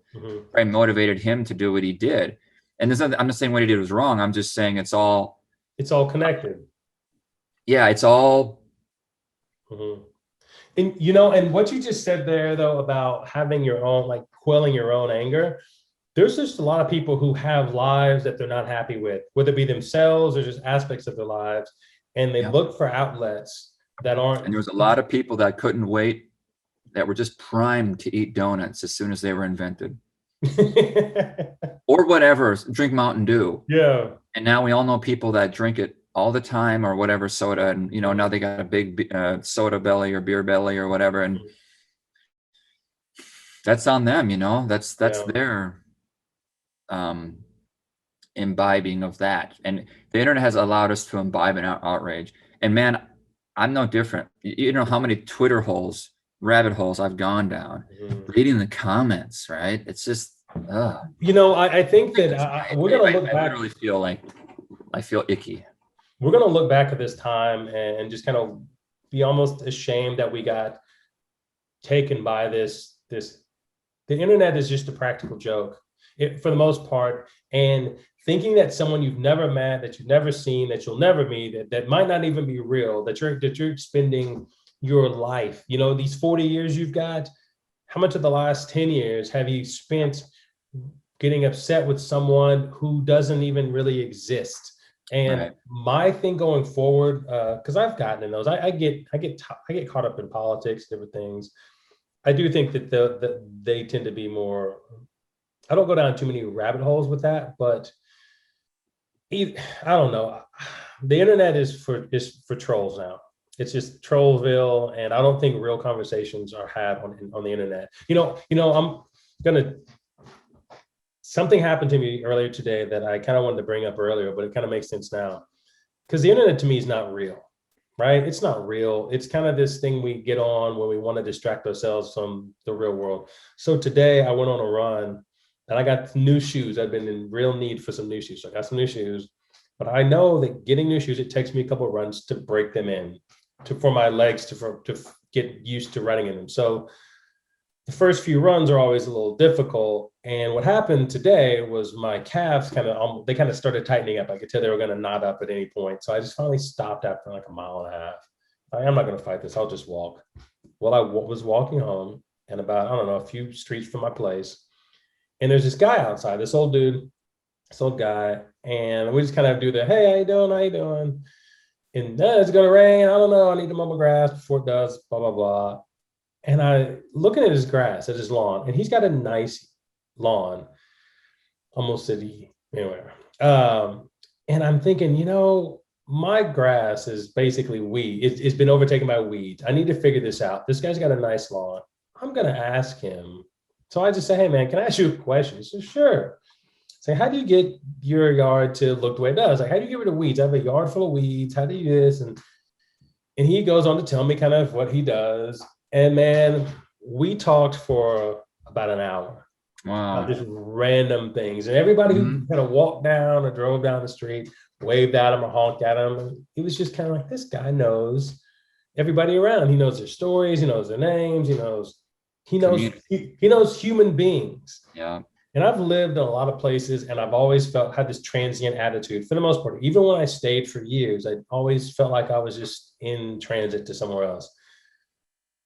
right, motivated him to do what he did. And I'm not saying what he did was wrong. I'm just saying it's all connected. Yeah, it's all. And and what you just said there, though, about having your own, like quelling your own anger, there's just a lot of people who have lives that they're not happy with, whether it be themselves or just aspects of their lives, and they look for outlets that aren't. And there was a lot of people that couldn't wait, that were just primed to eat donuts as soon as they were invented. Or whatever, drink Mountain Dew. Yeah. And now we all know people that drink it all the time or whatever soda, and now they got a big soda belly or beer belly or whatever, and that's on them. That's their imbibing of that, and the internet has allowed us to imbibe in outrage. And man, I'm no different. You know how many rabbit holes I've gone down reading the comments, right? It's just I think that we're gonna look back. I literally feel like I feel icky. We're gonna look back at this time and just kind of be almost ashamed that we got taken by this. The internet is just a practical joke for the most part, and thinking that someone you've never met, that you've never seen, that you'll never meet, that might not even be real, that you're spending your life, these 40 years you've got, how much of the last 10 years have you spent getting upset with someone who doesn't even really exist? And my thing going forward, because I've gotten in those, I get caught up in politics, different things. I do think that they tend to be more. I don't go down too many rabbit holes with that, but I don't know. The internet is for trolls now. It's just Trollville, and I don't think real conversations are had on the internet. I'm gonna. Something happened to me earlier today that I kind of wanted to bring up earlier, but it kind of makes sense now. Because the internet to me is not real, right? It's not real. It's kind of this thing we get on when we want to distract ourselves from the real world. So today I went on a run and I got new shoes. I've been in real need for some new shoes. So I got some new shoes, but I know that getting new shoes, it takes me a couple of runs to break them in, for my legs to get used to running in them. So the first few runs are always a little difficult. And what happened today was my calves kind of started tightening up. I could tell they were going to knot up at any point. So I just finally stopped after like a mile and a half. I'm not going to fight this. I'll just walk. Well, I was walking home and about, I don't know, a few streets from my place. And there's this guy outside, this old guy. And we just kind of do the, hey, how you doing? How you doing? And it's going to rain. I don't know. I need to mow my grass before it does, blah, blah, blah. And I looking at his grass, at his lawn, and he's got a nice lawn, almost city anywhere. And I'm thinking, my grass is basically weed. It's been overtaken by weeds. I need to figure this out. This guy's got a nice lawn. I'm going to ask him. So I just say, hey, man, can I ask you a question? He says, sure. Say, how do you get your yard to look the way it does? Like, how do you get rid of weeds? I have a yard full of weeds. How do you do this? And he goes on to tell me kind of what he does. And man, we talked for about an hour. Wow. Just random things. And everybody who kind of walked down or drove down the street, waved at him or honked at him. And he was just kind of like, this guy knows everybody around. He knows their stories. He knows their names. He knows human beings. Yeah. And I've lived in a lot of places and I've always had this transient attitude for the most part. Even when I stayed for years, I always felt like I was just in transit to somewhere else.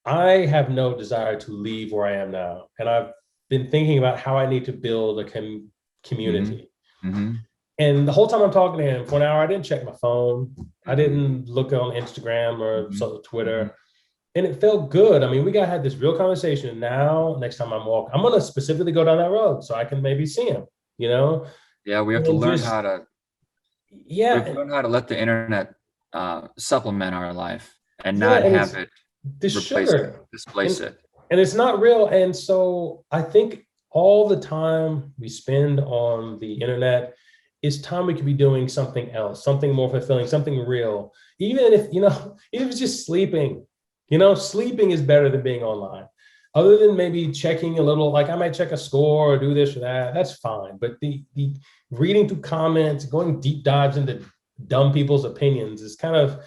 I have no desire to leave where I am now. And I've been thinking about how I need to build a community. Mm-hmm. And the whole time I'm talking to him for an hour, I didn't check my phone. I didn't look on Instagram or Twitter. And it felt good. I mean, we had this real conversation. And now, next time I'm walking, I'm going to specifically go down that road so I can maybe see him, Yeah, we have to learn how to. Yeah. We have to learn how to let the internet supplement our life and not have it displace it. And it's not real. And so I think all the time we spend on the internet is time we could be doing something else, something more fulfilling, something real. Even if it's just sleeping, sleeping is better than being online. Other than maybe checking a little, like I might check a score or do this or that, that's fine. But the reading through comments, going deep dives into dumb people's opinions is kind of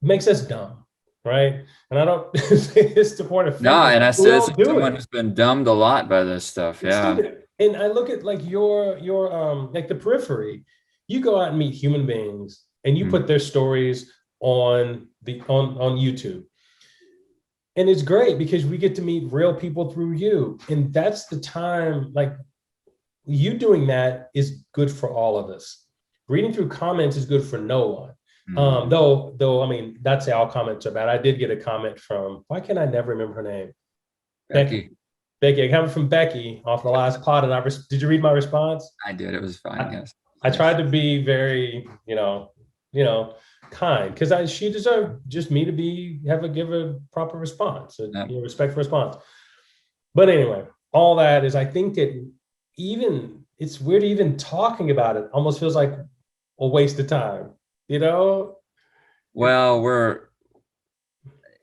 makes us dumb. Right. And I don't say this to point of. No, and I say this as someone who's been dumbed a lot by this stuff. Yeah. And I look at like your like the Periphery. You go out and meet human beings and you put their stories on YouTube. And it's great because we get to meet real people through you. And that's the time, like you doing that is good for all of us. Reading through comments is good for no one. Though, I mean, that's all comments are bad. I did get a comment from, why can I never remember her name? Becky. I got from Becky off the last pod. And did you read my response? I did. It was fine. Yes. I tried to be very, kind, because she deserved just me to give a proper response, respectful response. But anyway, all that is, I think that even it's weird even talking about it almost feels like a waste of time, Well,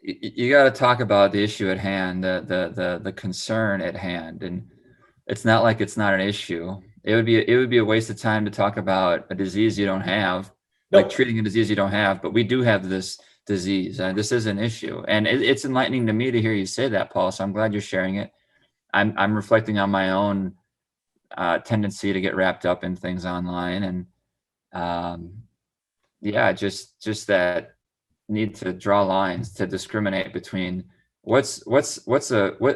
you got to talk about the issue at hand, the concern at hand, and it's not like it's not an issue. It would be a waste of time to talk about a disease you don't have, like treating a disease you don't have. But we do have this disease, and this is an issue, and it's enlightening to me to hear you say that, Paul. So I'm glad you're sharing it. I'm reflecting on my own tendency to get wrapped up in things online, and just that need to draw lines, to discriminate between what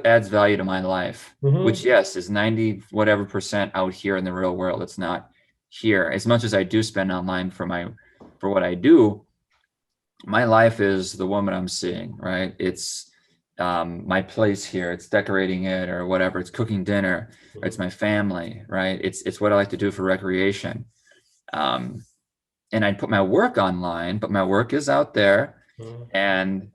adds value to my life, which yes is 90 whatever percent out here in the real world. It's not here. As much as I do spend online for what I do, my life is the woman I'm seeing, right? It's my place here. It's decorating it or whatever. It's cooking dinner. It's my family, right? It's what I like to do for recreation. And I'd put my work online, but my work is out there. And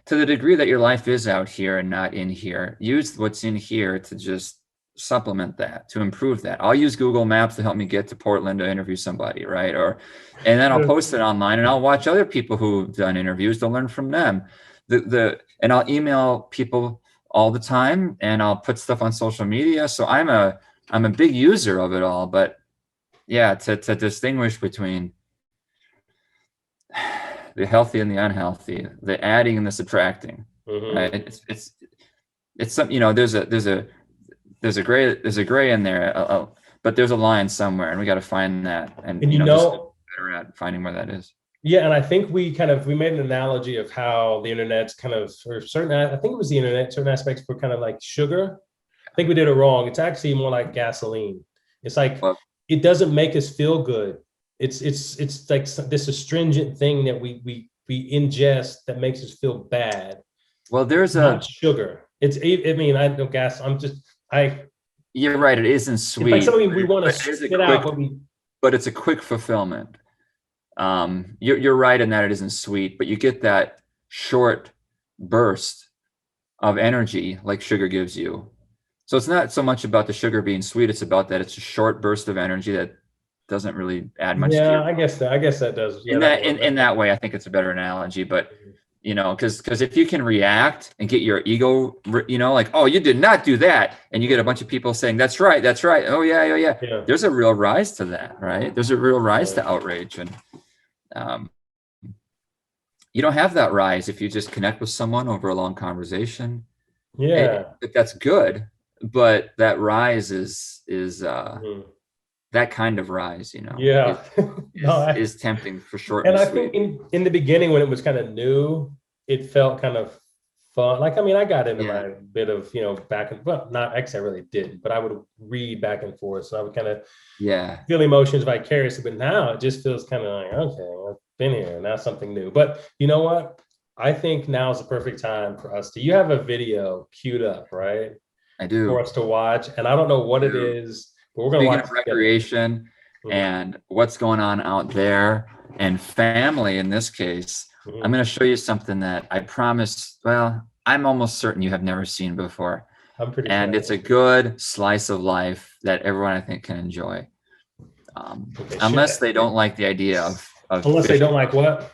to the degree that your life is out here and not in here, use what's in here to just supplement that, to improve that. I'll use Google Maps to help me get to Portland to interview somebody, right? And then I'll post it online, and I'll watch other people who've done interviews to learn from them. And I'll email people all the time, and I'll put stuff on social media. So I'm a big user of it all, but yeah, to distinguish between the healthy and the unhealthy, the adding and the subtracting, right? It's some, there's a gray in there, but there's a line somewhere, and we got to find that, and just better at finding where that is. Yeah, and I think we made an analogy of how the internet's kind of, for certain, I think it was the internet, certain aspects were kind of like sugar. I think we did it wrong. It's actually more like gasoline. It's like, it doesn't make us feel good. It's like this astringent thing that we ingest that makes us feel bad. Well, there's not sugar. I know gas. You're right. It isn't sweet. It's like something we want to spit out, but it's a quick fulfillment. You're right in that it isn't sweet, but you get that short burst of energy like sugar gives you. So it's not so much about the sugar being sweet; it's about that it's a short burst of energy that doesn't really add much. Yeah, I guess that does. In that way, I think it's a better analogy. But because if you can react and get your ego, like, oh, you did not do that, and you get a bunch of people saying that's right, oh yeah. There's a real rise to that, right? There's a real rise to outrage, and you don't have that rise if you just connect with someone over a long conversation. Yeah, that's good, but that rise is that kind of rise, is tempting for short. And I think in the beginning, when it was kind of new, it felt kind of fun. Like, I got into my bit of, back and, well, not actually I really didn't, but I would read back and forth. So I would kind of feel emotions vicariously. But now it just feels kind of like, okay, I've been here, now something new. But you know what? I think now is the perfect time for us you have a video queued up, right? I do. For us to watch. And I don't know what it is. We're going to watch recreation and what's going on out there and family in this case. I'm going to show you something that I promise. Well, I'm almost certain you have never seen before. I'm pretty sure. It's a good slice of life that everyone I think can enjoy. Unless they don't like the idea of unless they don't like what?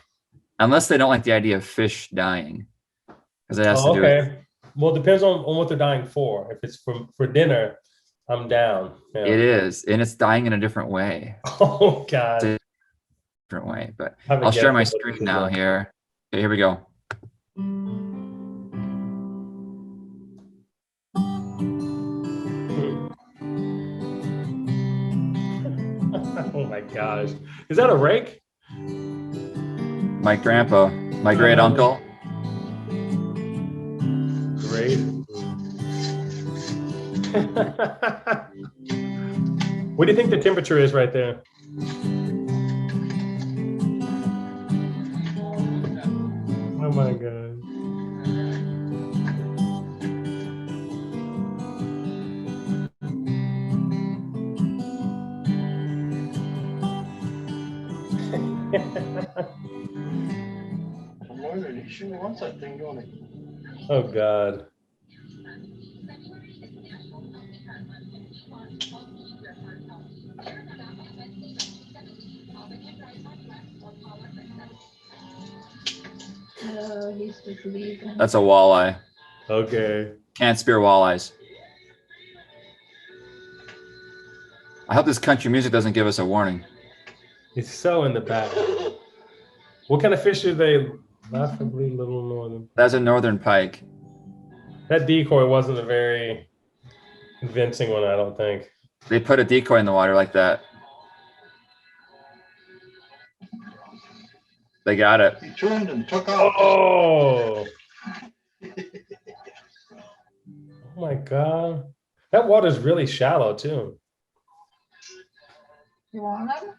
Unless they don't like the idea of fish dying. Because it has to do with. Well, it depends on what they're dying for. If it's for dinner, I'm down. Yeah. It is, and it's dying in a different way. Oh God, different way. But I'll share my screen now here. Okay, here we go. Oh my gosh, is that a rake? My grandpa, my great uncle. Great. What do you think the temperature is right there? Oh my God. Northern, he sure wants that thing going. Oh God. He's just leaving. That's a walleye. Okay. Can't spear walleyes. I hope this country music doesn't give us a warning. It's so in the back. What kind of fish are they? Laughably little northern. That's a northern pike. That decoy wasn't a very convincing one, I don't think. They put a decoy in the water like that. They got it. He turned and took off. Oh! Oh my God. That water's really shallow too. You want him?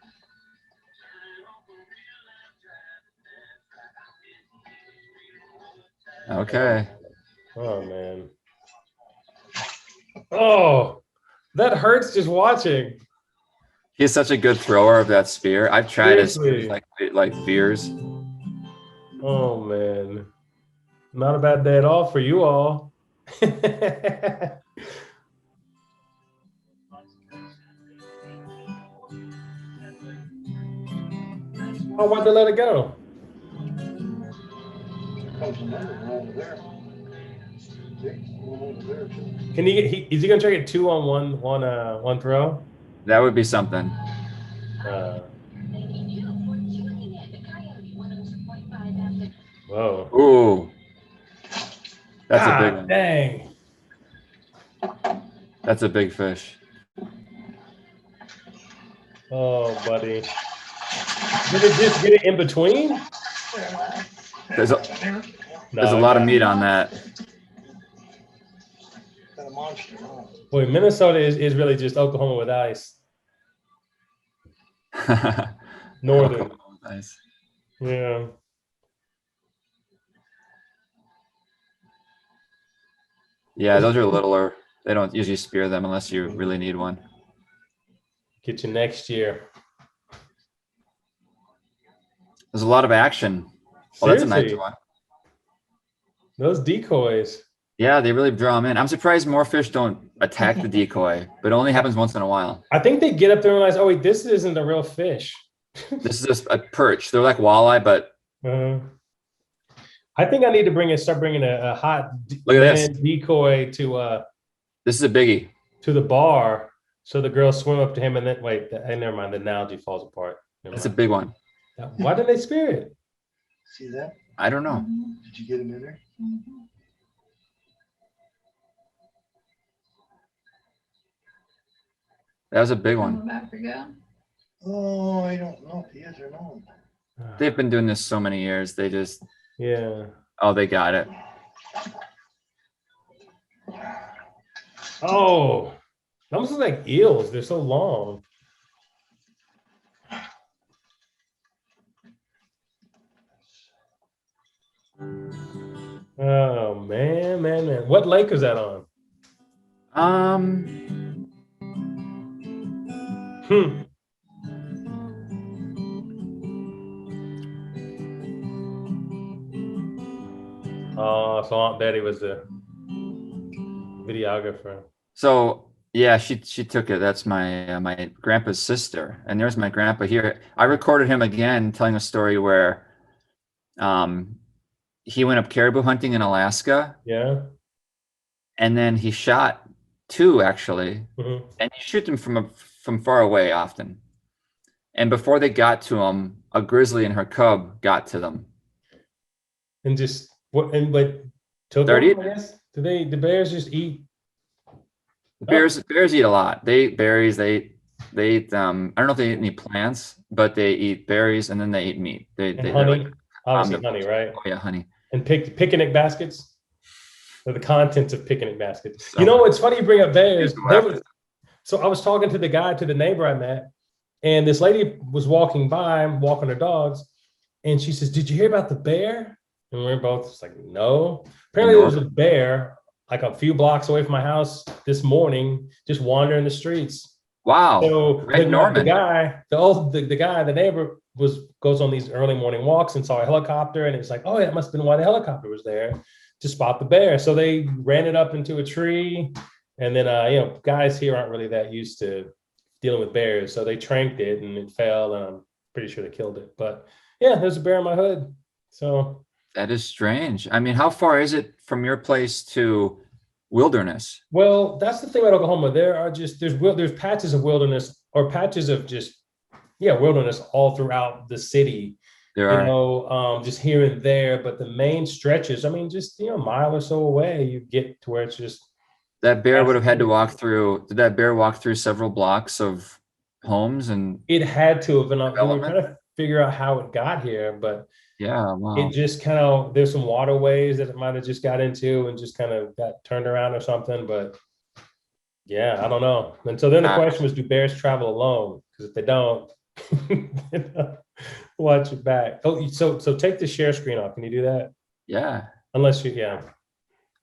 Okay. Oh man. Oh, that hurts just watching. He's such a good thrower of that spear. I've tried his Seriously. spears like veers. Oh man. Not a bad day at all for you all. Oh, why'd they let it go? Comes another one over there. See, one over there too. Can he get? Is he gonna try to get two on one throw? That would be something. Whoa. Ooh. That's a big God one. dang. That's a big fish. Oh, buddy. Did it just get it in between? There's a No, lot of meat on that. Got a monster. Huh? Boy, Minnesota is really just Oklahoma with ice. Northern. Nice. Yeah. Yeah, those are littler. They don't usually spear them unless you really need one. Get you next year. There's a lot of action. Oh, that's a nice Seriously, one. those decoys. Yeah, they really draw them in. I'm surprised more fish don't attack the decoy, but it only happens once in a while. I think they get up there and realize, oh wait, this isn't a real fish. This is just a perch. They're like walleye, but I think I need to start bringing a hot look at this. decoy to This is a biggie. the bar, so the girls swim up to him and then wait. Never mind. The analogy falls apart. Never That's a mind. big one. Why did they spear it? See that? I don't know. Did you get him in there? That was a big one. Coming back again. Oh, I don't know if he is or not. They've been doing this so many years. They just, Yeah. oh, they got it. Oh, they almost look like eels. They're so long. Oh man. What lake was that on? Hmm. Oh, so Aunt Betty was the videographer. So yeah, she took it. That's my my grandpa's sister, and there's my grandpa here. I recorded him again telling a story where, he went up caribou hunting in Alaska, Yeah. and then he shot two actually, Mhm. and he shoot them from far away often. And before they got to him, a grizzly and her cub got to them. And just what? And like took They're them, eating. I guess. Do the bears just eat? Bears eat a lot. They eat berries. They eat I don't know if they eat any plants, but they eat berries and then they eat meat. And They're honey, like, obviously honey, right? oh yeah, honey. And picnic baskets. Or the contents of picnic baskets. So- You know, it's funny you bring up bears. Here's So I was talking to the neighbor I met, and this lady was walking by, walking her dogs, and she says, "Did you hear about the bear?" And we we're both just like, "No." Apparently, there was a bear like a few blocks away from my house this morning, just wandering the streets. Wow. So Right, the Norman. guy, the guy, the neighbor goes on these early morning walks and saw a helicopter, and it's like, oh yeah, it must have been why the helicopter was there to spot the bear. So they ran it up into a tree, and then guys here aren't really that used to dealing with bears, so they tranked it and it fell, and I'm pretty sure they killed it. But yeah, there's a bear in my hood. So That is strange. I mean, how far is it from your place to wilderness? well, that's the thing about Oklahoma. There's patches of wilderness or patches of just wilderness all throughout the city, There are. just here and there. But the main stretches, I mean, just a mile or so away, you get to where it's just That bear would have had to absolutely- walk through. Did that bear walk through several blocks of homes and it had to have been. We were development? trying to figure out how it got here, but Yeah, wow. it just kind of there's some waterways that it might have just got into and just kind of got turned around or something. But yeah, I don't know. And so then the question was, do bears travel alone? Because if they don't, watch it back. Oh, so take the share screen off. Can you do that? Yeah. Unless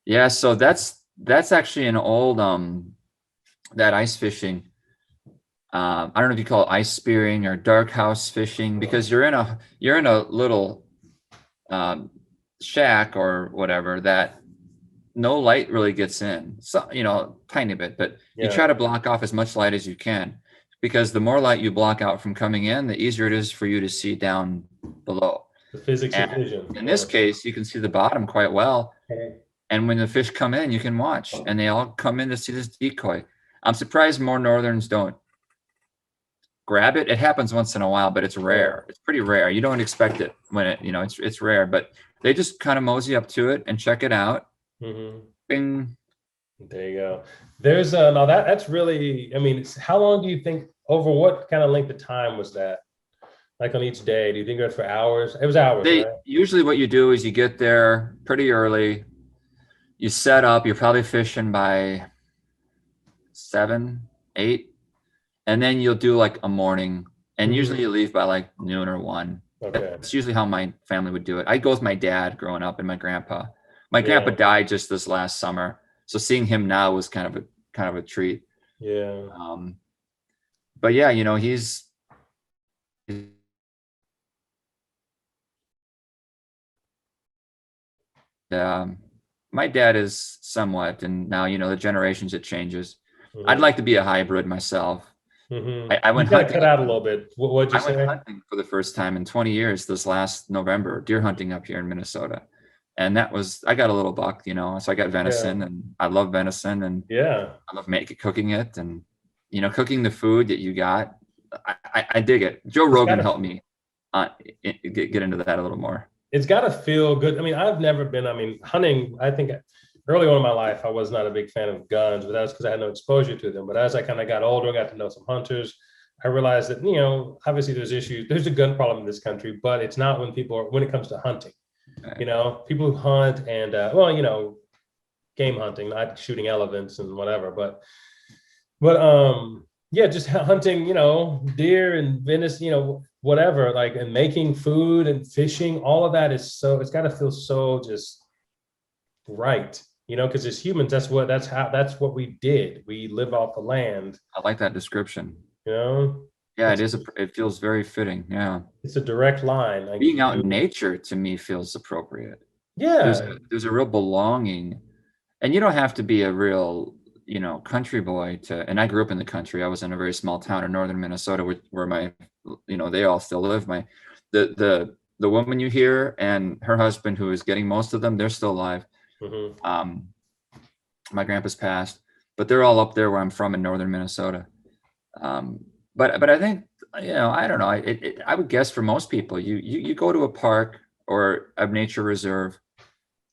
Yeah, so that's actually an old that ice fishing. I don't know if you call it ice spearing or dark house fishing, because you're in a little shack or whatever that no light really gets in. So, tiny bit, but you try to block off as much light as you can, because the more light you block out from coming in, the easier it is for you to see down below. the physics of vision. In this case, you can see the bottom quite well. Okay. And when the fish come in, you can watch, and they all come in to see this decoy. I'm surprised more northerns don't grab it. It happens once in a while, but it's rare. It's pretty rare. You don't expect it when it's rare, but they just kind of mosey up to it and check it out. Mm-hmm. Bing. There you go. There's now that's really, I mean, how long do you think, over what kind of length of time was that? Like on each day? Do you think it was for hours? It was hours, right? Usually what you do is you get there pretty early. You set up, you're probably fishing by 7, 8, and then you'll do like a morning, and usually you leave by like noon or 1. Okay. That's usually how my family would do it. I go with my dad growing up and my grandpa. My grandpa died just this last summer, so seeing him now was kind of a treat. Yeah. But yeah, he's my dad is somewhat, and now the generations, it changes. I'd like to be a hybrid myself. I went hunting. Cut out a little bit. What'd you say? I went hunting for the first time in 20 years this last November, deer hunting up here in Minnesota. And I got a little buck, so I got venison, and I love venison, and I love cooking it, and, cooking the food that you got. I dig it. Joe Rogan helped me get into that a little more. It's got to feel good. I mean, I've never been, hunting, I think early on in my life, I was not a big fan of guns, but that's because I had no exposure to them. But as I kind of got older, I got to know some hunters. I realized that, obviously there's issues. There's a gun problem in this country, but it's not when it comes to hunting. Right. People who hunt and, game hunting, not shooting elephants and whatever, but just hunting, deer and venison, whatever, like, and making food and fishing, all of that it's got to feel so just right, because as humans, that's what we did. We live off the land. I like that description. Yeah, it feels very fitting. Yeah. It's a direct line. Like, being out in nature to me feels appropriate. Yeah. There's a real belonging, and you don't have to be a real, country boy and I grew up in the country. I was in a very small town in northern Minnesota where my, they all still live. The woman you hear and her husband, who is getting most of them, they're still alive. Mm-hmm. My grandpa's passed, but they're all up there where I'm from in northern Minnesota. But I think, I don't know. I would guess for most people, you go to a park or a nature reserve,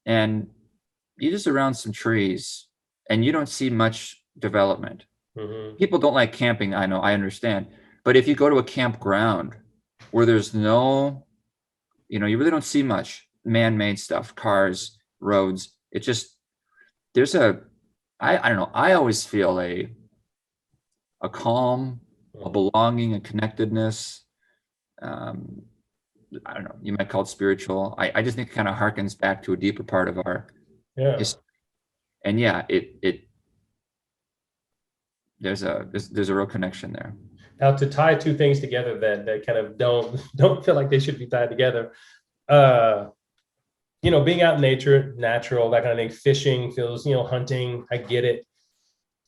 and you're just around some trees, and you don't see much development. Mm-hmm. People don't like camping. I know, I understand. But if you go to a campground where there's no, you really don't see much man-made stuff, cars, roads. It just, I don't know. I always feel a calm, a belonging, a connectedness. I don't know. You might call it spiritual. I just think it kind of harkens back to a deeper part of our history. And yeah, there's a real connection there. Now, to tie two things together that kind of don't feel like they should be tied together. Being out in nature, natural, that kind of thing. Fishing feels, hunting. I get it.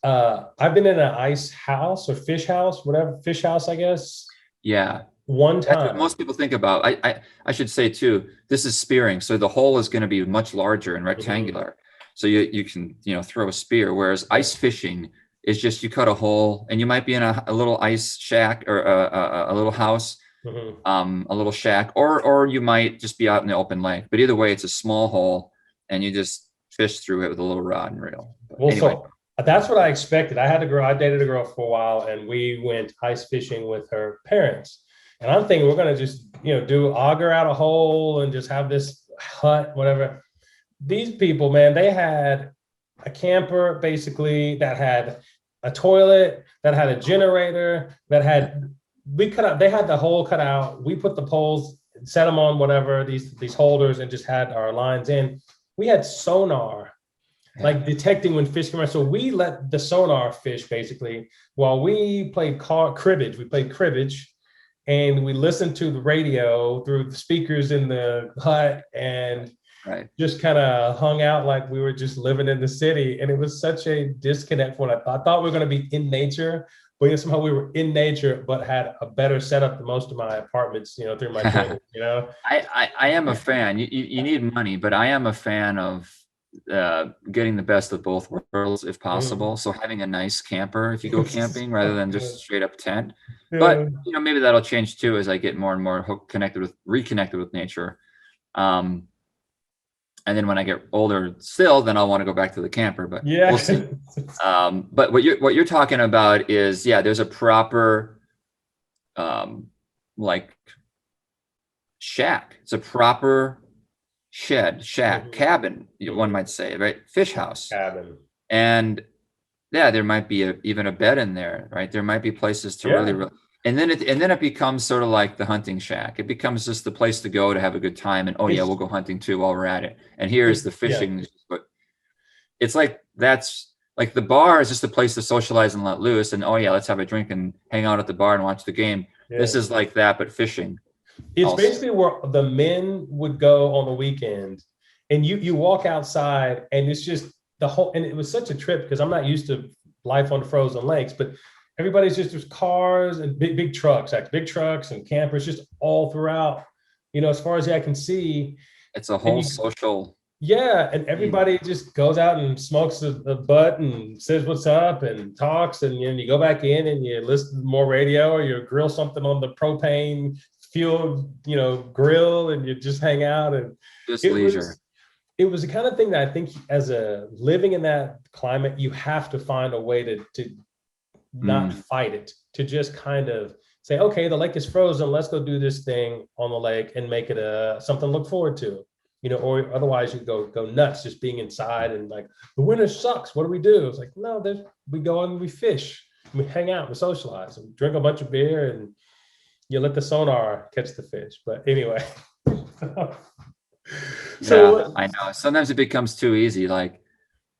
I've been in an ice house or fish house, whatever, fish house, I guess. Yeah. One That's what time. most people think about. I should say too, this is spearing. So the hole is going to be much larger and rectangular. So you can, throw a spear, whereas ice fishing is just you cut a hole and you might be in a little ice shack or a little house, a little shack, or you might just be out in the open lake. But either way, it's a small hole and you just fish through it with a little rod and reel. Well, anyway. So that's what I expected. I dated a girl for a while and we went ice fishing with her parents. And I'm thinking we're going to just, auger out a hole and just have this hut, whatever. These people, man, they had a camper basically that had a toilet, that had a generator, they had the hole cut out. We put the poles, set them on whatever, these holders, and just had our lines in. We had sonar, like detecting when fish come around. So we let the sonar fish basically while we played cribbage. We played cribbage. And we listened to the radio through the speakers in the hut and just kind of hung out like we were just living in the city. And it was such a disconnect when I thought we were going to be in nature, but somehow we were in nature, but had a better setup than most of my apartments, through my kids, I am a fan. You need money, but I am a fan of getting the best of both worlds if possible. So having a nice camper if you go camping rather than just straight up tent. But maybe that'll change too as I get more and more reconnected with nature. And then when I get older still, then I'll want to go back to the camper, but we'll see. But what you're talking about is, there's a proper like shack. It's a proper shack, cabin, one might say, right? Fish house. Cabin. And there might be even a bed in there, right? There might be places to really, and then it becomes sort of like the hunting shack. It becomes just the place to go to have a good time. And we'll go hunting too while we're at it. And here's the fishing. But it's like, that's like the bar is just a place to socialize and let loose. And let's have a drink and hang out at the bar and watch the game. This is like that, but fishing. It's basically where the men would go on the weekend, and you walk outside and it's just the whole, and it was such a trip because I'm not used to life on frozen lakes, but everybody's just, there's cars and big trucks, and campers just all throughout, as far as I can see. It's a whole social. Yeah. And everybody just goes out and smokes a butt and says what's up and talks. And you go back in and you listen to more radio or you grill something on the propane fuel, grill, and you just hang out and just leisure. It was the kind of thing that I think as a living in that climate, you have to find a way to not fight it, to just kind of say, okay, the lake is frozen. Let's go do this thing on the lake and make it something to look forward to, or otherwise you go nuts just being inside and like, the winter sucks. What do we do? It's like, no, we go and we fish, we hang out, we socialize, and drink a bunch of beer, and you let the sonar catch the fish. But anyway. I know. Sometimes it becomes too easy, like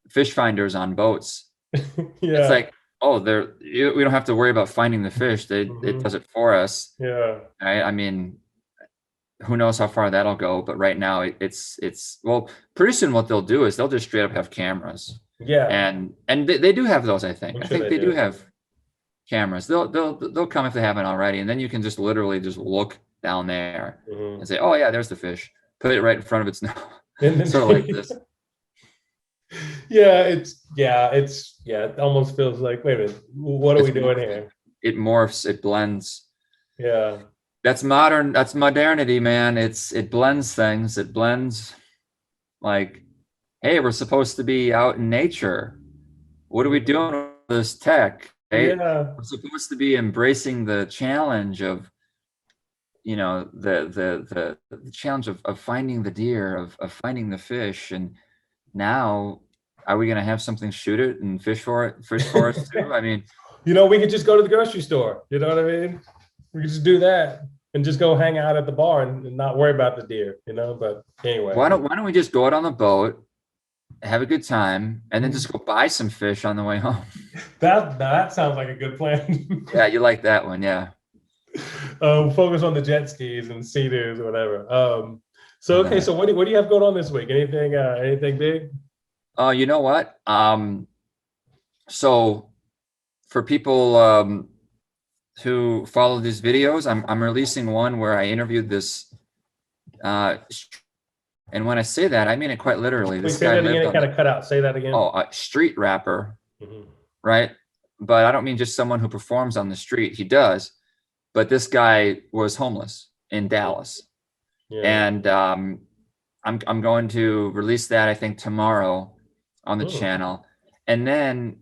fish finders on boats. It's like, we don't have to worry about finding the fish. It does it for us. Yeah. Right? I mean, who knows how far that'll go, but right now it's pretty soon what they'll do is they'll just straight up have cameras. Yeah. And they do have those, I think. I think they do have cameras. They'll come if they haven't already, and then you can just literally just look down there and say, oh yeah, there's the fish. Put it right in front of its nose. Sort of like this. It almost feels like, wait a minute, what are we doing here? It morphs, it blends. Yeah. That's modernity, man. It blends things. It blends like, hey, we're supposed to be out in nature. What are we doing with this tech? Right? Yeah. We're supposed to be embracing the challenge of, the challenge of finding the deer, of finding the fish. And now, are we going to have something shoot it and fish for us too? I mean, we could just go to the grocery store. You know what I mean? We could just do that and just go hang out at the bar and not worry about the deer, But anyway, why don't we just go out on the boat, have a good time, and then just go buy some fish on the way home. That sounds like a good plan. Yeah, you like that one, yeah. Focus on the jet skis and cedars or whatever. So okay, so what do you have going on this week? Anything big? Oh, you know what? So for people who follow these videos, I'm releasing one where I interviewed this and when I say that, I mean it quite literally. Wait, This say guy that again. lived It on kind of cut out. Say that again. a street rapper, Mhm. right? But I don't mean just someone who performs on the street. He does, but this guy was homeless in Dallas, Yeah. and I'm going to release that, I think, tomorrow on the channel, and then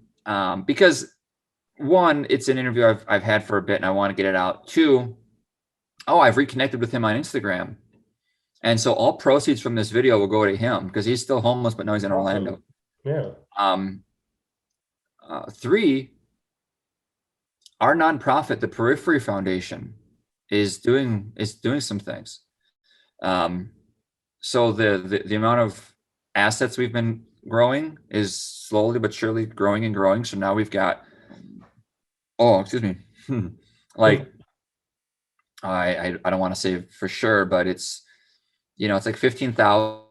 because one, it's an interview I've had for a bit, and I want to get it out. Two, I've reconnected with him on Instagram. And so all proceeds from this video will go to him because he's still homeless, but now he's in Orlando. Yeah. Three, our nonprofit, the Periphery Foundation, is doing some things. So the amount of assets we've been growing is slowly but surely growing and growing. So now we've got, excuse me, like I don't want to say for sure, but it's, it's like 15,000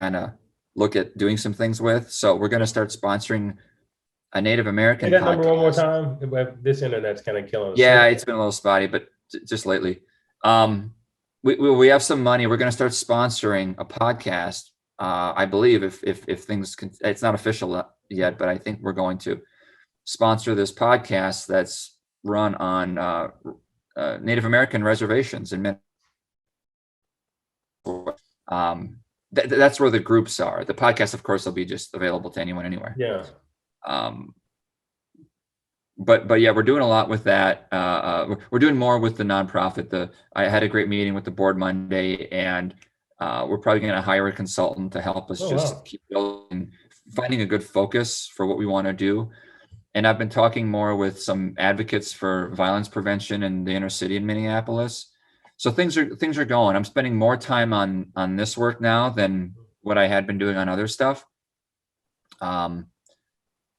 kind of look at doing some things with. So we're going to start sponsoring a Native American Say that number one more podcast. time. This internet's kind of killing us. Yeah, it's been a little spotty, but just lately. We have some money. We're going to start sponsoring a podcast. I believe if things can, it's not official yet, but I think we're going to sponsor this podcast that's run on Native American reservations in Minnesota. That's where the groups are. The podcast, of course, will be just available to anyone, anywhere. Yeah. But yeah, we're doing a lot with that. We're doing more with the nonprofit. I had a great meeting with the board Monday, and we're probably going to hire a consultant to help us keep building, finding a good focus for what we want to do. And I've been talking more with some advocates for violence prevention in the inner city in Minneapolis. So things are going. I'm spending more time on this work now than what I had been doing on other stuff. And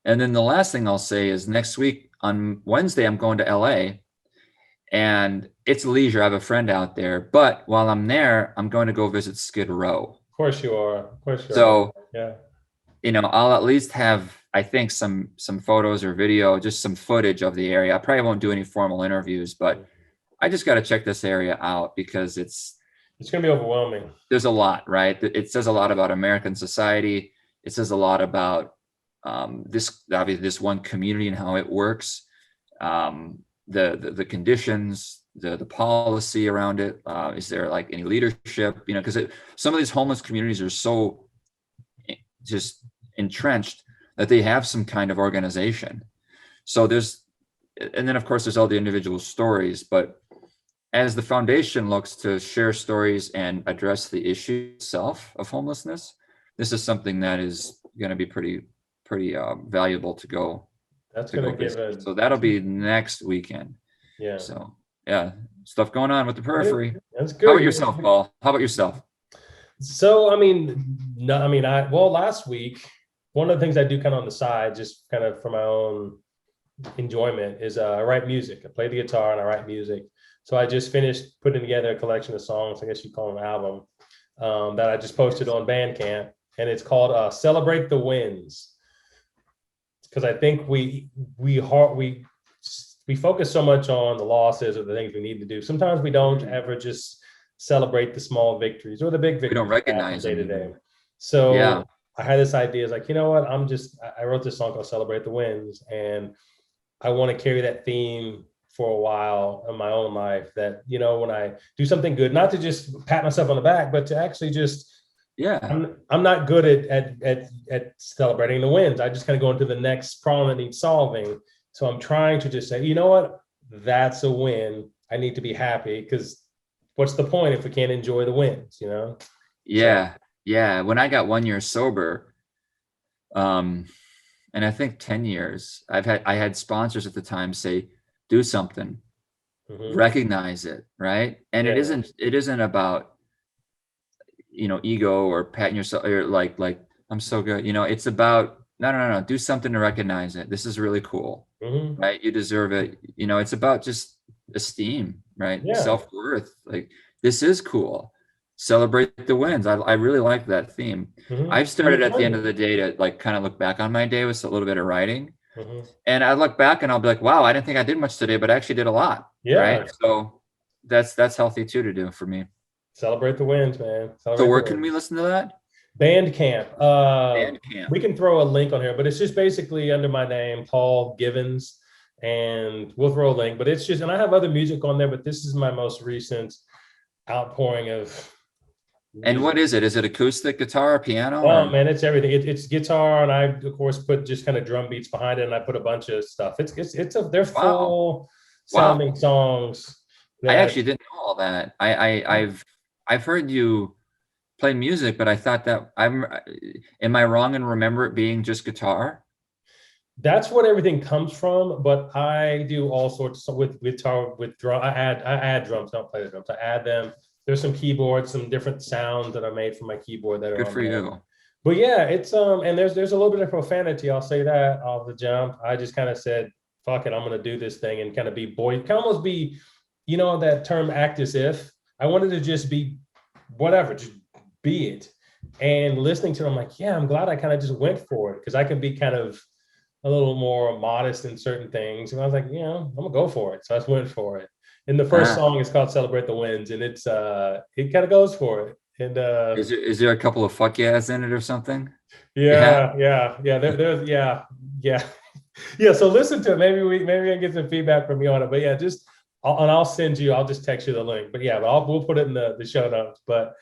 then the last thing I'll say is next week on Wednesday, I'm going to LA, and it's leisure. I have a friend out there, but while I'm there, I'm going to go visit Skid Row. Of course you are. Of course you are. So, yeah. I'll at least have, I think, some photos or video, just some footage of the area. I probably won't do any formal interviews, but I just got to check this area out because it's going to be overwhelming. There's a lot, right? It says a lot about American society. It says a lot about this one community and how it works, the conditions, the policy around it. Is there like any leadership? Because some of these homeless communities are so just entrenched that they have some kind of organization. So and then of course there's all the individual stories, but as the foundation looks to share stories and address the issue itself of homelessness, this is something that is going to be pretty valuable to go. That's going to give so that'll be next weekend. Yeah. So yeah, stuff going on with the Periphery. That's good. How about yourself, Paul? How about yourself? So last week, one of the things I do kind of on the side, just kind of for my own enjoyment, is I write music. I play the guitar and I write music. So I just finished putting together a collection of songs, I guess you call them an album, that I just posted on Bandcamp, and it's called Celebrate the Wins. Because I think we focus so much on the losses or the things we need to do. Sometimes we don't ever just celebrate the small victories or the big victories. We don't recognize day to them. day. So yeah. I had this idea, is like, you know what? I wrote this song called Celebrate the Wins, and I want to carry that theme for a while in my own life, that, when I do something good, not to just pat myself on the back, but to actually just, I'm not good at celebrating the wins. I just kind of go into the next problem that needs solving. So I'm trying to just say, you know what, that's a win. I need to be happy, because what's the point if we can't enjoy the wins, Yeah. So. Yeah. When I got 1 year sober, and I think 10 years, I had sponsors at the time say, do something, recognize it, right? And it isn't about, ego or patting yourself, or like I'm so good. You know, it's about no. Do something to recognize it. This is really cool, Mhm. right? You deserve it. You know, it's about just esteem, right? Yeah. Self-worth. Like this is cool. Celebrate the wins. I really like that theme. Mhm. I've started at the end Enjoy of the day to like kind of look back on my day with a little bit of writing. it. Mhm. And I look back and I'll be like, wow, I didn't think I did much today, but I actually did a lot. Right. Yeah. So that's healthy too to do for me. Celebrate the wins, man. So Celebrate where the can we wins. listen to that? Bandcamp. Bandcamp. We can throw a link on here, but it's just basically under my name, Paul Givens, and we'll throw a link. But it's just, and I have other music on there, but this is my most recent outpouring of And music. what is it? Is it acoustic guitar, piano? Oh Or? man, it's everything. It's guitar, and I of course put just kind of drum beats behind it, and I put a bunch of stuff. They're Wow. full Wow. sounding songs I that. actually didn't know all that. I've heard you play music, but I thought that am I wrong and remember it being just guitar? That's what everything comes from, but I do all sorts with guitar, with drum. I add drums, don't play the drums. I add them. There's some keyboards, some different sounds that are made from my keyboard that are Good on for there. you. But yeah, it's and there's a little bit of profanity. I'll say that off the jump. I just kind of said, "Fuck it, I'm gonna do this thing," and kind of be boy, can almost be, that term "act as if." I wanted to just be whatever, just be it. And listening to it, I'm like, yeah, I'm glad I kind of just went for it because I can be kind of a little more modest in certain things. And I was like, I'm gonna go for it. So I just went for it. And the first Ah. song is called Celebrate the Wins, and it kind of goes for it. And Is there a couple of fuck yeahs in it or something? Yeah. yeah. There's yeah. Yeah. So listen to it. Maybe I get some feedback from you on it. But yeah, I'll just text you the link. But yeah, we'll put it in the show notes. But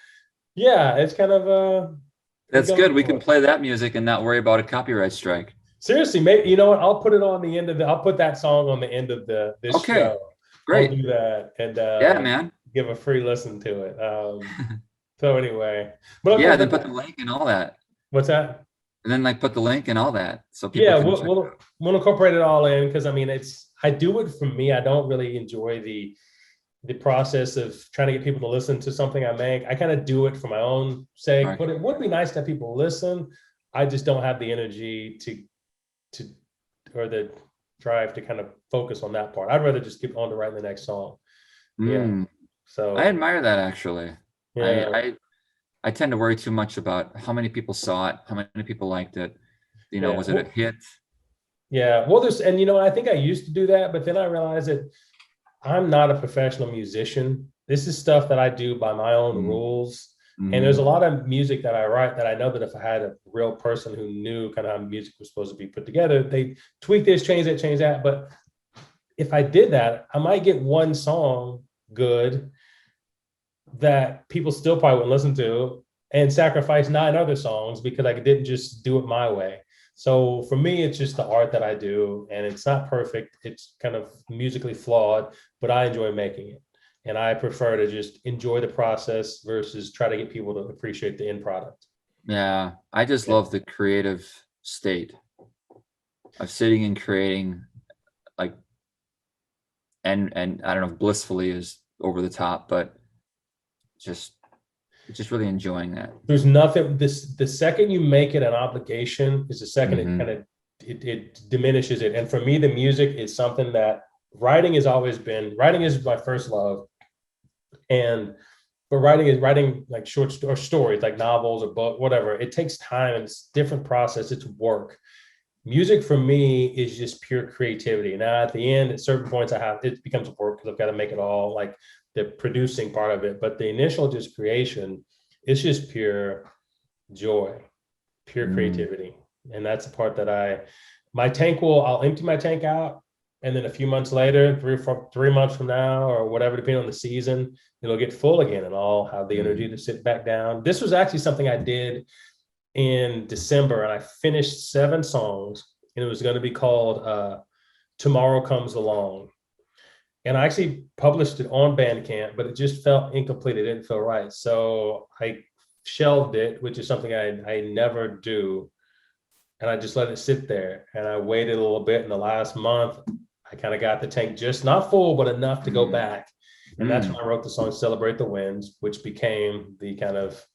yeah, it's kind of it That's goes good. We for can it. play that music and not worry about a copyright strike. Seriously, maybe you know what? I'll put it on the end of I'll put that song on the end of this Okay, show. I'll great. do that and Yeah, man. give a free listen to it. So anyway, but okay, Yeah, then put the link and all that. what's that? And then like put the link and all that so people Yeah, can we'll check. we'll incorporate it all in because I mean I do it for me. I don't really enjoy the process of trying to get people to listen to something I make. I kind of do it for my own sake, Right. but it would be nice to have people listen. I just don't have the energy to or the drive to kind of focus on that part. I'd rather just get on to writing the next song. Yeah. Mm, So I admire that actually. yeah. I tend to worry too much about how many people saw it, how many people liked it. Yeah. Was it a hit? Yeah. Well, and I think I used to do that, but then I realized that I'm not a professional musician. This is stuff that I do by my own Mm, rules. And there's a mm, lot of music that I write that I know that if I had a real person who knew kind of how music was supposed to be put together, they tweak this, change that, change that. But if I did that, I might get one song good that people still probably wouldn't listen to and sacrifice 9 other songs because I didn't just do it my way. So for me, it's just the art that I do, and it's not perfect. It's kind of musically flawed, but I enjoy making it. And I prefer to just enjoy the process versus try to get people to appreciate the end product. yeah, I just Yeah. love the creative state of sitting and creating, like, and I don't know if blissfully is over the top, but just really enjoying that. There's nothing the second you make it an obligation is the second it Mhm. kind of it diminishes it. And for me, the music is something that writing is my first love. And but writing like short stories, like novels or book, whatever. It takes time and it's a different process. It's work. Music for me is just pure creativity. Now at the end, at certain points, it becomes work because I've got to make it all like the producing part of it. But the initial just creation, it's just pure joy, pure Mm. creativity. And that's the part that I'll empty my tank out. And then a few months later, 3 months from now, or whatever, depending on the season, it'll get full again and I'll have the energy to sit back down. This was actually something I did in December and I finished 7 songs and it was going to be called Tomorrow Comes Along. And I actually published it on Bandcamp, but it just felt incomplete. It didn't feel right. So I shelved it, which is something I never do. And I just let it sit there. And I waited a little bit. In the last month, I kind of got the tank just not full, but enough to go back. And that's when I wrote the song Celebrate the Wins, which became the kind of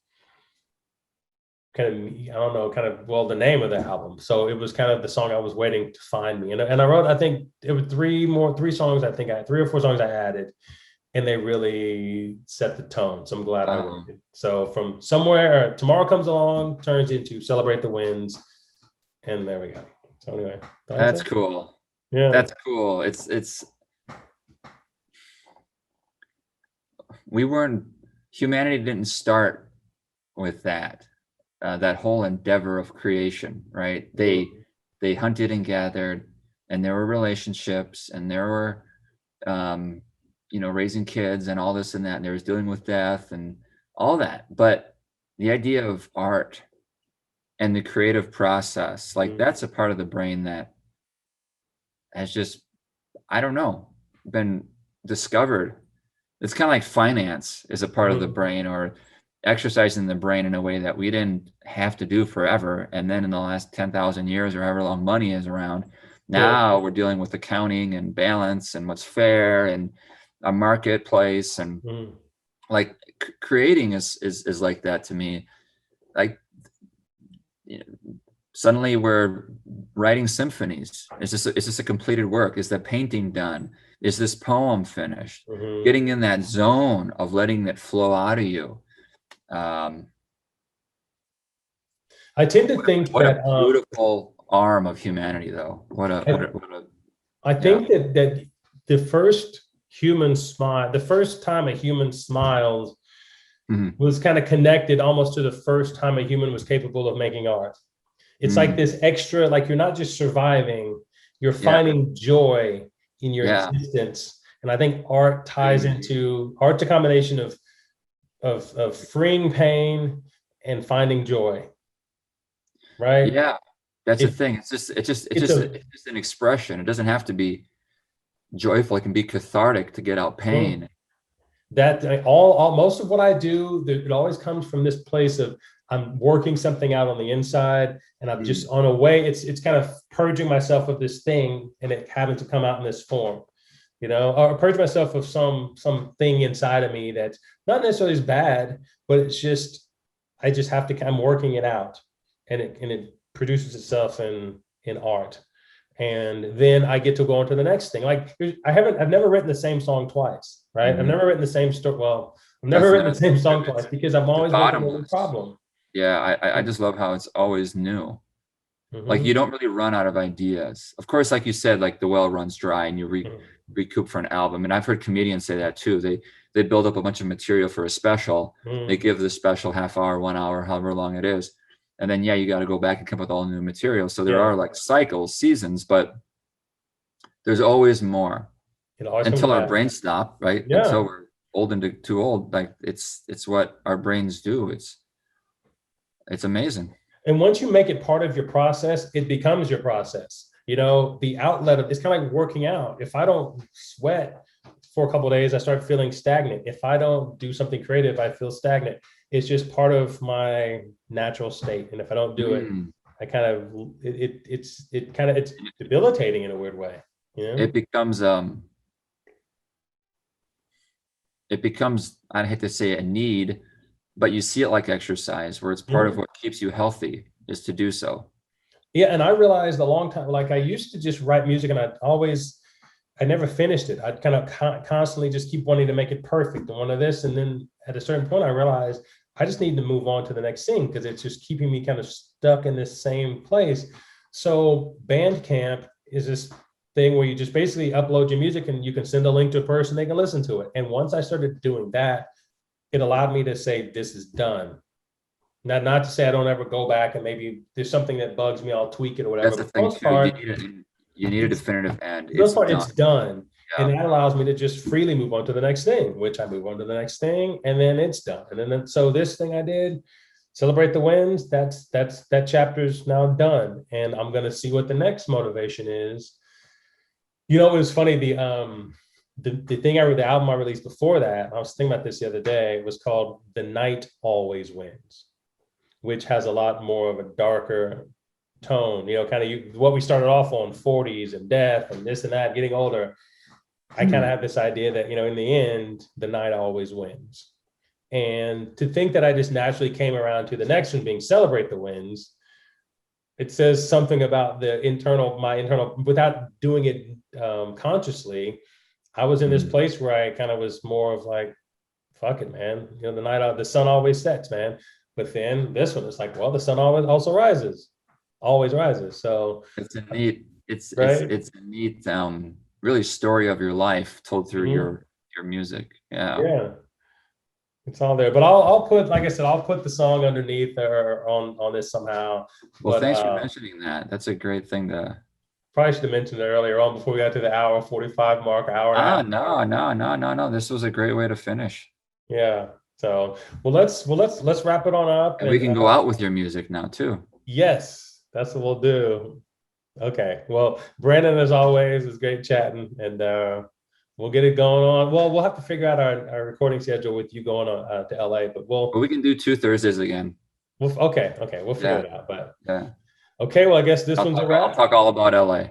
kind of, I don't know, kind of, well, the name of the album. So it was kind of the song I was waiting to find me. And I wrote, I think it was three songs. I think I had 3 or 4 songs I added, and they really set the tone. So I'm glad I waited. So from somewhere, Tomorrow Comes Along turns into Celebrate the Wins. And there we go. So anyway. That's cool. Yeah. That's cool. Humanity didn't start with that whole endeavor of creation, right? They hunted and gathered, and there were relationships, and there were raising kids and all this and that, and there was dealing with death and all that. But the idea of art and the creative process, like that's a part of the brain that has just, I don't know, been discovered. It's kind of like finance is a part of the brain, or exercising the brain in a way that we didn't have to do forever. And then in the last 10,000 years or however long money is around, now we're dealing with accounting and balance and what's fair and a marketplace. And like creating is like that to me. Like, suddenly we're writing symphonies. Is this a completed work? Is the painting done? Is this poem finished? Getting in that zone of letting it flow out of you. I tend to think what that a beautiful arm of humanity, though. I think that the first human smile, the first time a human smiled, was kind of connected almost to the first time a human was capable of making art. It's like this extra, like you're not just surviving, you're finding joy in your existence. And I think art ties into art's a combination of freeing pain and finding joy. Right? Yeah, that's the thing. It's just an expression. It doesn't have to be joyful. It can be cathartic to get out pain. That all most of what I do, it always comes from this place of I'm working something out on the inside, and I'm just on a way. It's kind of purging myself of this thing, and it having to come out in this form, or purge myself of something inside of me that's not necessarily as bad, but it's just I just have to. I'm working it out, and it produces itself in art. And then I get to go on to the next thing. Like I've never written the same song twice, right? I've never written the same story. Well, I've never written the same song twice because I'm always working on the problem. Yeah, I just love how it's always new. Like you don't really run out of ideas. Of course, like you said, like the well runs dry and you recoup for an album. And I've heard comedians say that too. They build up a bunch of material for a special. They give the special half hour, 1 hour, however long it is. And then, you got to go back and come up with all new material. So there are like cycles, seasons, but there's always more until our brains stop, right? Yeah. Until we're old and too old. Like it's what our brains do. It's amazing. And once you make it part of your process, it becomes your process. The outlet of it's kind of like working out. If I don't sweat for a couple of days, I start feeling stagnant. If I don't do something creative, I feel stagnant. It's just part of my natural state. And if I don't do it, I kind of, it's debilitating in a weird way. It becomes, I hate to say a need, but you see it like exercise where it's part of what keeps you healthy is to do so. Yeah. And I realized a long time, like I used to just write music and I never finished it. I'd kind of constantly just keep wanting to make it perfect and one of this. And then at a certain point, I realized I just need to move on to the next thing because it's just keeping me kind of stuck in this same place. So Bandcamp is this thing where you just basically upload your music and you can send a link to a person, they can listen to it. And once I started doing that, it allowed me to say, this is done. Not to say I don't ever go back and maybe there's something that bugs me, I'll tweak it or whatever. That's the thing too. You need a definitive end. It's done. Yeah. And that allows me to just freely move on to the next thing, which I move on to the next thing, and then it's done. And then so this thing I did, Celebrate the Wins, that chapter's now done. And I'm gonna see what the next motivation is. It was funny, the thing the album I released before that, I was thinking about this the other day, it was called The Night Always Wins, which has a lot more of a darker tone, what we started off on, 40s and death and this and that, getting older. I kind of have this idea that, in the end, the night always wins. And to think that I just naturally came around to the next one being celebrate the wins, it says something about my internal, without doing it consciously. I was in this place where I kind of was more of like, fuck it, man. You know, the sun always sets, man. But then this one is like, well, the sun always rises. So It's a neat, right. it's a neat, really story of your life told through Mhm. your music. Yeah. Yeah. It's all there. But I'll put, like I said, I'll put the song underneath or on this somehow. Well, But thanks for mentioning that. That's a great thing to. probably should have mentioned it earlier on before we got to the hour 45 mark, hour and a half. No. This was a great way to finish. Yeah. So let's wrap it on up. And we can go out with your music now too. Yes, that's what we'll do. Okay. Well, Brandon, as always, it's great chatting, and we'll get it going on. Well, we'll have to figure out our recording schedule with you going on to LA, but But we can do 2 Thursdays again. okay, we'll figure it out. But yeah. Okay, well, I guess this one's a wrap. I'll talk all about LA.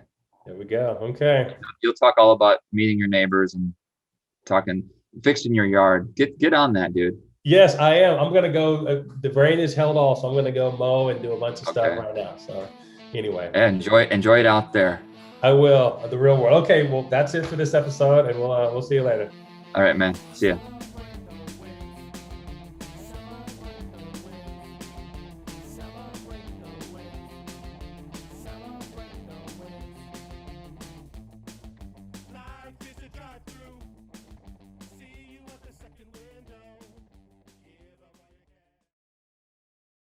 There we go. Okay. You'll talk all about meeting your neighbors and fixing your yard. Get on that, dude. Yes, I am. I'm gonna go. The rain is held off, so I'm gonna go mow and do a bunch of stuff right now. So, anyway, enjoy it out there. I will. The real world. Okay, well, that's it for this episode, and we'll see you later. All right, man. See ya.